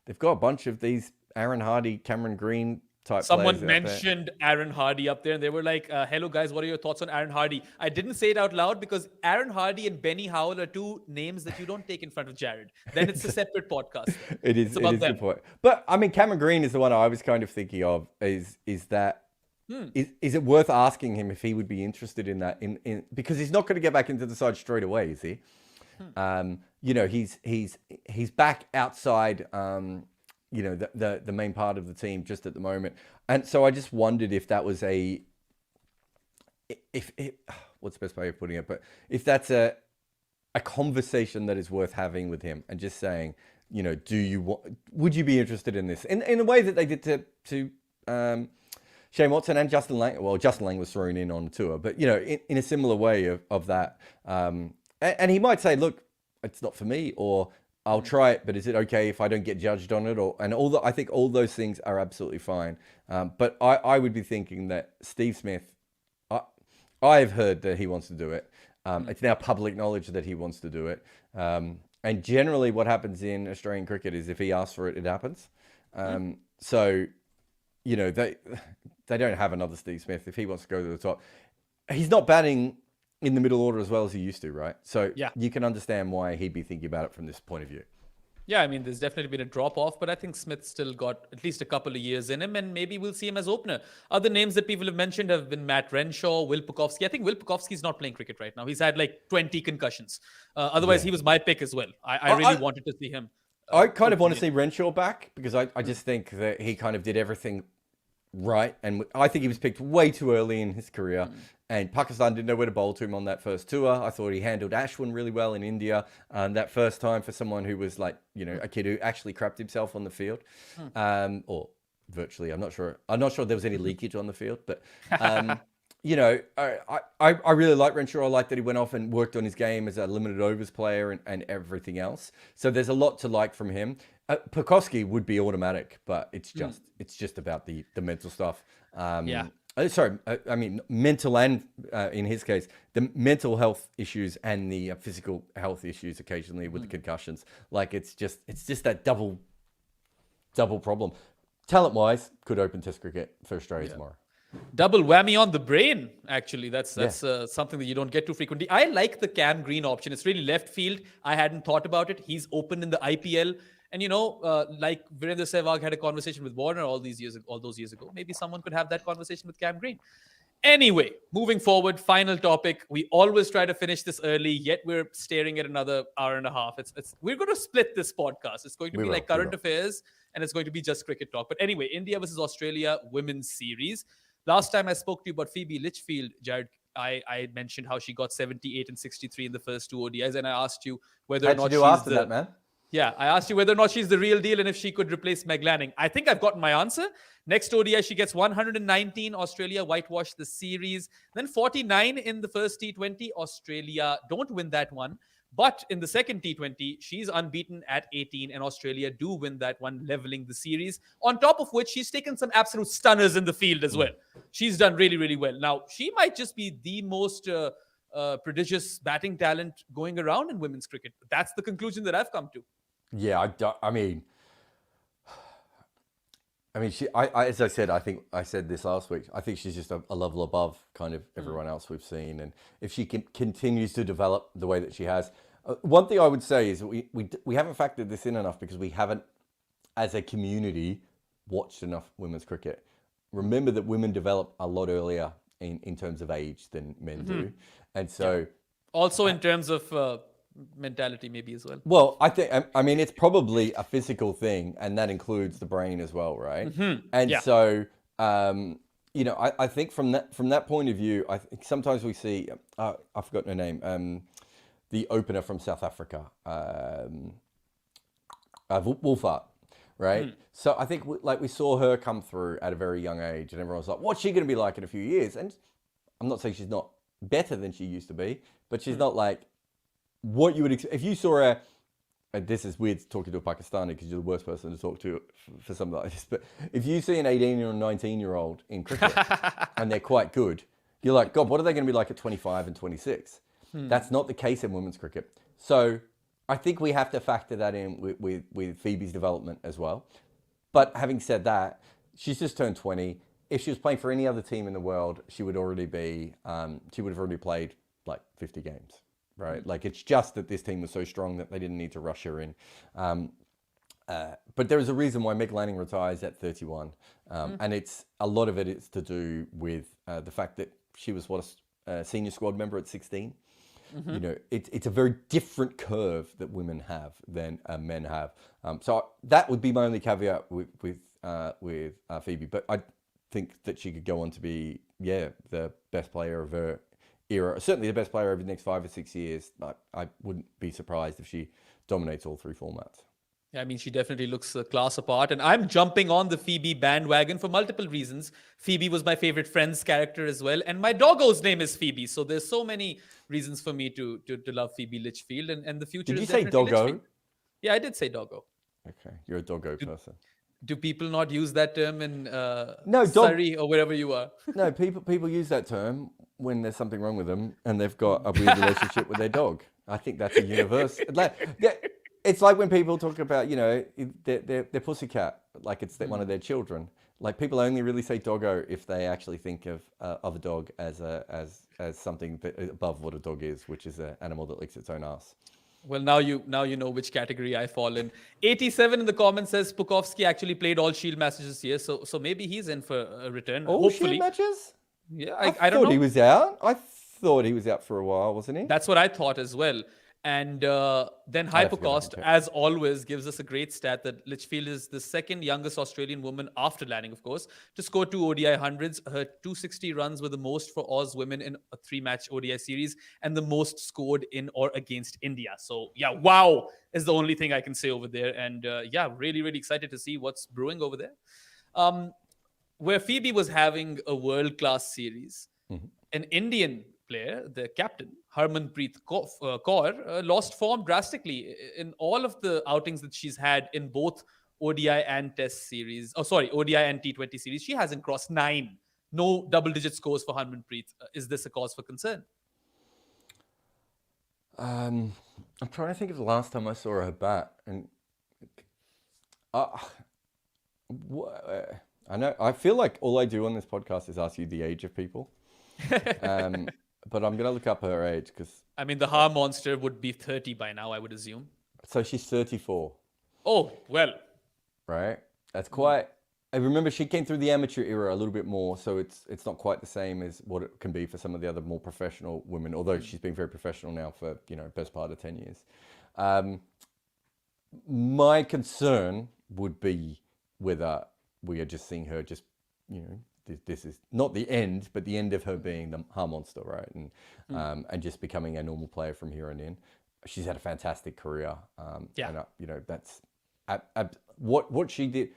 they've got a bunch of these Aaron Hardy, Cameron Green, someone mentioned Aaron Hardy up there and they were like, hello guys, what are your thoughts on Aaron Hardy? I didn't say it out loud because Aaron Hardy and Benny Howell are 2 names that you don't take in front of Jared. Then it's a separate podcast. It is a good point. But I mean, Cameron Green is the one I was kind of thinking of. Is it worth asking him if he would be interested in that? Because he's not going to get back into the side straight away, is he? He's back outside the main part of the team just at the moment. And so I just wondered if that was what's the best way of putting it? But if that's a conversation that is worth having with him and just saying, would you be interested in this? In the way that they did to Shane Watson and Justin Lang. Well, Justin Lang was thrown in on the tour, but in a similar way of that. And he might say, look, it's not for me, or I'll try it, but is it okay if I don't get judged on it? I think all those things are absolutely fine. But I would be thinking that Steve Smith, I've heard that he wants to do it. It's now public knowledge that he wants to do it. And generally what happens in Australian cricket is if he asks for it, it happens. So, you know, they don't have another Steve Smith. If he wants to go to the top, he's not batting in the middle order as well as he used to, right? So you can understand why he'd be thinking about it from this point of view. Yeah, I mean, there's definitely been a drop-off, but I think Smith's still got at least a couple of years in him, and maybe we'll see him as opener. Other names that people have mentioned have been Matt Renshaw, Will Pucovski. I think Will Pucovski's not playing cricket right now. He's had like 20 concussions. Otherwise, he was my pick as well. I really wanted to see him. I kind of want to see Renshaw back because I just think that he kind of did everything right. And I think he was picked way too early in his career. And Pakistan didn't know where to bowl to him on that first tour. I thought he handled Ashwin really well in India. That first time for someone who was like, you know, a kid who actually crapped himself on the field. Or virtually, I'm not sure there was any leakage on the field. But, you know, I really like Renshaw. I like that he went off and worked on his game as a limited overs player and everything else. So there's a lot to like from him. Pucovski would be automatic, but it's just about the mental stuff. I mean, mental and in his case, the mental health issues and the physical health issues occasionally with the concussions. Like it's just that double problem. Talent-wise, could open Test cricket for Australia tomorrow. Double whammy on the brain, actually. That's something that you don't get too frequently. I like the Cam Green option. It's really left field. I hadn't thought about it. He's open in the IPL. And, you know, like Virendra Sehwag had a conversation with Warner all those years ago. Maybe someone could have that conversation with Cam Green. Anyway, moving forward, final topic. We always try to finish this early, yet we're staring at another hour and a half. We're going to split this podcast. It's going to be like current affairs, and it's going to be just cricket talk. But anyway, India versus Australia women's series. Last time I spoke to you about Phoebe Litchfield, Jared, I mentioned how she got 78 and 63 in the first two ODIs, and I asked you whether or not she's after that, man? Yeah, I asked you whether or not she's the real deal and if she could replace Meg Lanning. I think I've gotten my answer. Next ODI, she gets 119. Australia whitewashed the series. Then 49 in the first T20. Australia don't win that one. But in the second T20, she's unbeaten at 18, and Australia do win that one, leveling the series. On top of which, she's taken some absolute stunners in the field as well. She's done really, really well. Now, she might just be the most prodigious batting talent going around in women's cricket. That's the conclusion that I've come to. Yeah, I mean, as I said, I think I said this last week. I think she's just a level above kind of everyone else we've seen. And if she continues to develop the way that she has, one thing I would say is that we haven't factored this in enough because we haven't, as a community, watched enough women's cricket. Remember that women develop a lot earlier in terms of age than men do. And so... Also in terms of... mentality maybe as well. Well, I mean, it's probably a physical thing, and that includes the brain as well, right? And so, you know, I think from that point of view, I think sometimes we see, I've forgotten her name, the opener from South Africa, Wolfart, right? So I think we saw her come through at a very young age, and everyone was like, what's she going to be like in a few years? And I'm not saying she's not better than she used to be, but she's not like what you would expect. If you saw her, and this is weird talking to a Pakistani because you're the worst person to talk to for something like this, but if you see an 18 or 19-year-old in cricket and they're quite good, you're like, God, what are they going to be like at 25 and 26? That's not the case in women's cricket. So I think we have to factor that in with Phoebe's development as well. But having said that, she's just turned 20. If she was playing for any other team in the world, she would have already played like 50 games. Right, like it's just that this team was so strong that they didn't need to rush her in. But there is a reason why Meg Lanning retires at 31, and it's a lot of it is to do with the fact that she was a senior squad member at 16. You know, it's a very different curve that women have than men have. So that would be my only caveat with Phoebe. But I think that she could go on to be the best player of her era, certainly the best player over the next 5 or 6 years. I wouldn't be surprised if she dominates all three formats. Yeah, I mean, she definitely looks a class apart. And I'm jumping on the Phoebe bandwagon for multiple reasons. Phoebe was my favorite Friends character as well. And my doggo's name is Phoebe. So there's so many reasons for me to love Phoebe Litchfield. And the future Did you is say definitely doggo? Litchfield. Yeah, I did say doggo. Okay, you're a doggo person. Do people not use that term in No, Surrey or wherever you are? No, people use that term when there's something wrong with them and they've got a weird relationship with their dog. I think that's a universe. It's like when people talk about, their pussycat, like it's one of their children. Like people only really say doggo if they actually think of a dog as something above what a dog is, which is an animal that licks its own ass. Well, now you know which category I fall in. 87 in the comments says Pukovsky actually played all Shield matches this year, so maybe he's in for a return. All hopefully. Shield matches? Yeah, I don't know. thought he was out. I thought he was out for a while, wasn't he? That's what I thought as well. And then have to go back Hypercost, and check. as always, gives us a great stat that Litchfield is the second youngest Australian woman after landing, of course, to score 2 ODI hundreds. Her 260 runs were the most for Oz women in a 3-match ODI series and the most scored in or against India. So, yeah, wow is the only thing I can say over there. And really, really excited to see what's brewing over there. Where Phoebe was having a world-class series, an Indian player, the captain, Harmanpreet Kaur, lost form drastically in all of the outings that she's had in both ODI and Test series. ODI and T20 series. She hasn't crossed 9. No double-digit scores for Harmanpreet. Is this a cause for concern? I'm trying to think of the last time I saw her bat, and I know I feel like all I do on this podcast is ask you the age of people. But I'm gonna look up her age because I mean, the Har monster would be 30 by now, I would assume. so she's 34, Oh, well. right? That's quite. I remember she came through the amateur era a little bit more, so it's not quite the same as what it can be for some of the other more professional women. Although she's been very professional now for best part of 10 years. My concern would be whether we are just seeing her just this is not the end, but the end of her being the Har monster, right? And just becoming a normal player from here on in. She's had a fantastic career. And, that's what she did.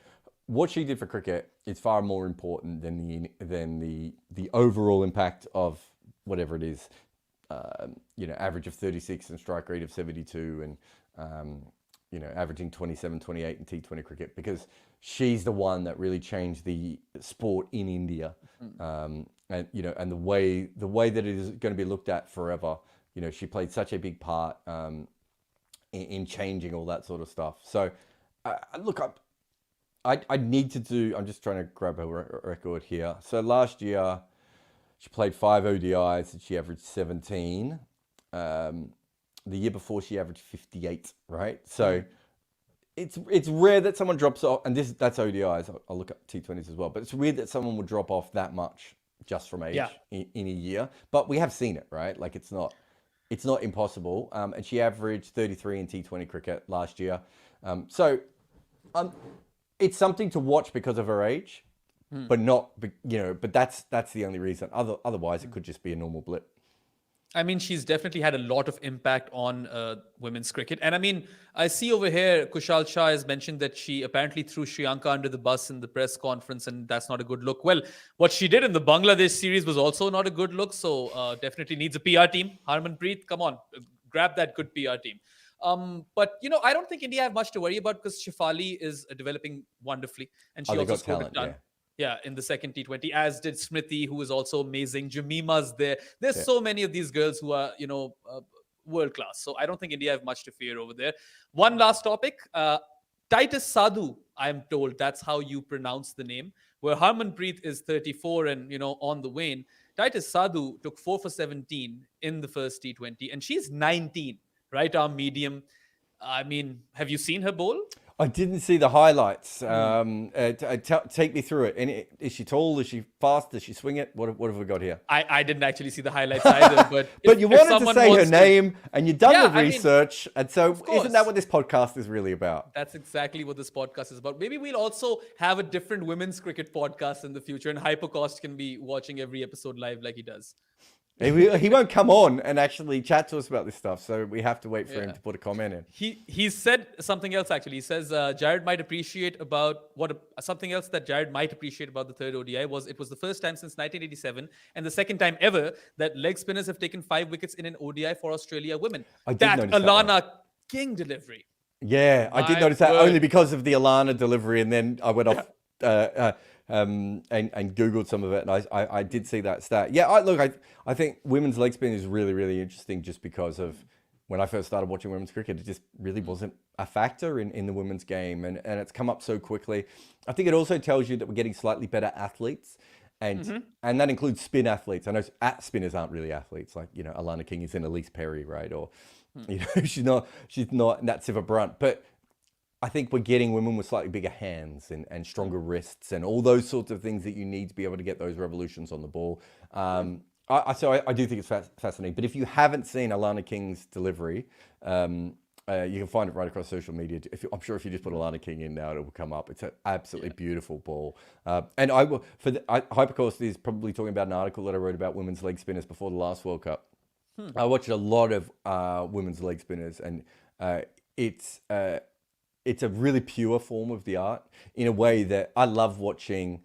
What she did for cricket is far more important than the overall impact of whatever it is. Average of 36 and strike rate of 72, and averaging 27, 28 in T20 cricket, because she's the one that really changed the sport in India, and the way that it is going to be looked at forever. She played such a big part in changing all that sort of stuff. So, look, I need to do. I'm just trying to grab her record here. So last year, she played 5 ODIs and she averaged 17. The year before, she averaged 58, right? So it's rare that someone drops off, and that's ODIs. I'll look at T20s as well, but it's weird that someone would drop off that much just from age in a year. But we have seen it, right? Like it's not impossible. And she averaged 33 in T20 cricket last year. It's something to watch because of her age, but that's the only reason. Otherwise, it could just be a normal blip. I mean, she's definitely had a lot of impact on women's cricket. And I mean, I see over here, Kushal Shah has mentioned that she apparently threw Sri Lanka under the bus in the press conference, and that's not a good look. Well, what she did in the Bangladesh series was also not a good look. So definitely needs a PR team. Harmanpreet, come on, grab that good PR team. But, I don't think India have much to worry about because Shefali is developing wonderfully. And she also scored a ton. Yeah, in the second T20, as did Smriti, who is also amazing. Jemima's there. There's so many of these girls who are, world class. So I don't think India have much to fear over there. One last topic. Titus Sadhu, I'm told that's how you pronounce the name. Where Harmanpreet is 34 and, on the wane. Titus Sadhu took 4 for 17 in the first T20. And she's 19, right arm medium. I mean, have you seen her bowl? I didn't see the highlights. Take me through it. And is she tall? Is she fast? Does she swing it? What have we got here? I didn't actually see the highlights either. But but you wanted to say her name, and you've done the research. And so isn't that what this podcast is really about? That's exactly what this podcast is about. Maybe we'll also have a different women's cricket podcast in the future, and Hypercost can be watching every episode live like he does. He won't come on and actually chat to us about this stuff, so we have to wait for him to put a comment in. He said something else actually. He says Jared might appreciate about something else that Jared might appreciate about the third ODI was it was the first time since 1987 and the second time ever that leg spinners have taken 5 wickets in an ODI for Australia women. I did notice Alana King delivery. Yeah, I did My notice that word. only because of the Alana delivery, and then I went off and Googled some of it, and I did see that stat. Yeah, I think women's leg spin is really, really interesting just because of when I first started watching women's cricket, it just really wasn't a factor in the women's game, and it's come up so quickly. I think it also tells you that we're getting slightly better athletes. And that includes spin athletes. I know spinners aren't really athletes, like, you know, Alana King is in Elise Perry, right? Or, you know, she's not Nat Siva Brunt. But I think we're getting women with slightly bigger hands and stronger wrists and all those sorts of things that you need to be able to get those revolutions on the ball. So I do think it's fascinating. But if you haven't seen Alana King's delivery, you can find it right across social media. I'm sure if you just put Alana King in now, it will come up. It's an absolutely beautiful ball. And Hypercourse is probably talking about an article that I wrote about women's leg spinners before the last World Cup. I watched a lot of women's leg spinners, and it's a really pure form of the art in a way that I love watching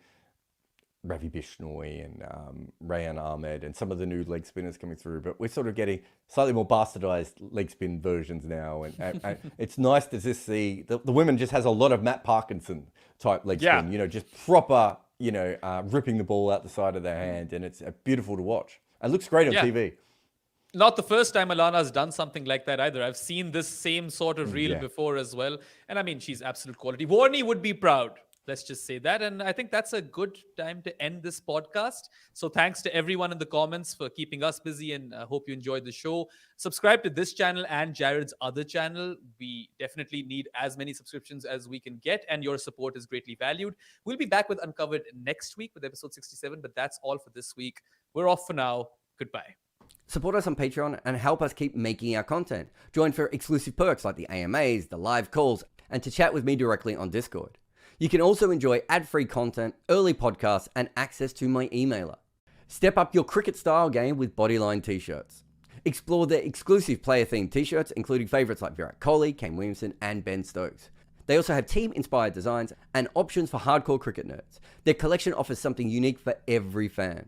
Ravi Bishnoi and Rayan Ahmed and some of the new leg spinners coming through, but we're sort of getting slightly more bastardized leg spin versions now, and it's nice to just see the women just has a lot of Matt Parkinson type leg spin, you know, just proper, you know, ripping the ball out the side of their hand, and it's beautiful to watch. It looks great on TV. Not the first time Alana's done something like that either. I've seen this same sort of reel before as well, and I mean, she's absolute quality. Warney would be proud. Let's just say that. And I think that's a good time to end this podcast. So thanks to everyone in the comments for keeping us busy, and I hope you enjoyed the show. Subscribe to this channel and Jared's other channel. We definitely need as many subscriptions as we can get, and your support is greatly valued. We'll be back with Uncovered next week with episode 67, but that's all for this week. We're off for now. Goodbye. Support us on Patreon and help us keep making our content. Join for exclusive perks like the AMAs, the live calls, and to chat with me directly on Discord. You can also enjoy ad-free content, early podcasts, and access to my emailer. Step up your cricket style game with Bodyline t-shirts. Explore their exclusive player-themed t-shirts, including favorites like Virat Kohli, Kane Williamson, and Ben Stokes. They also have team-inspired designs and options for hardcore cricket nerds. Their collection offers something unique for every fan.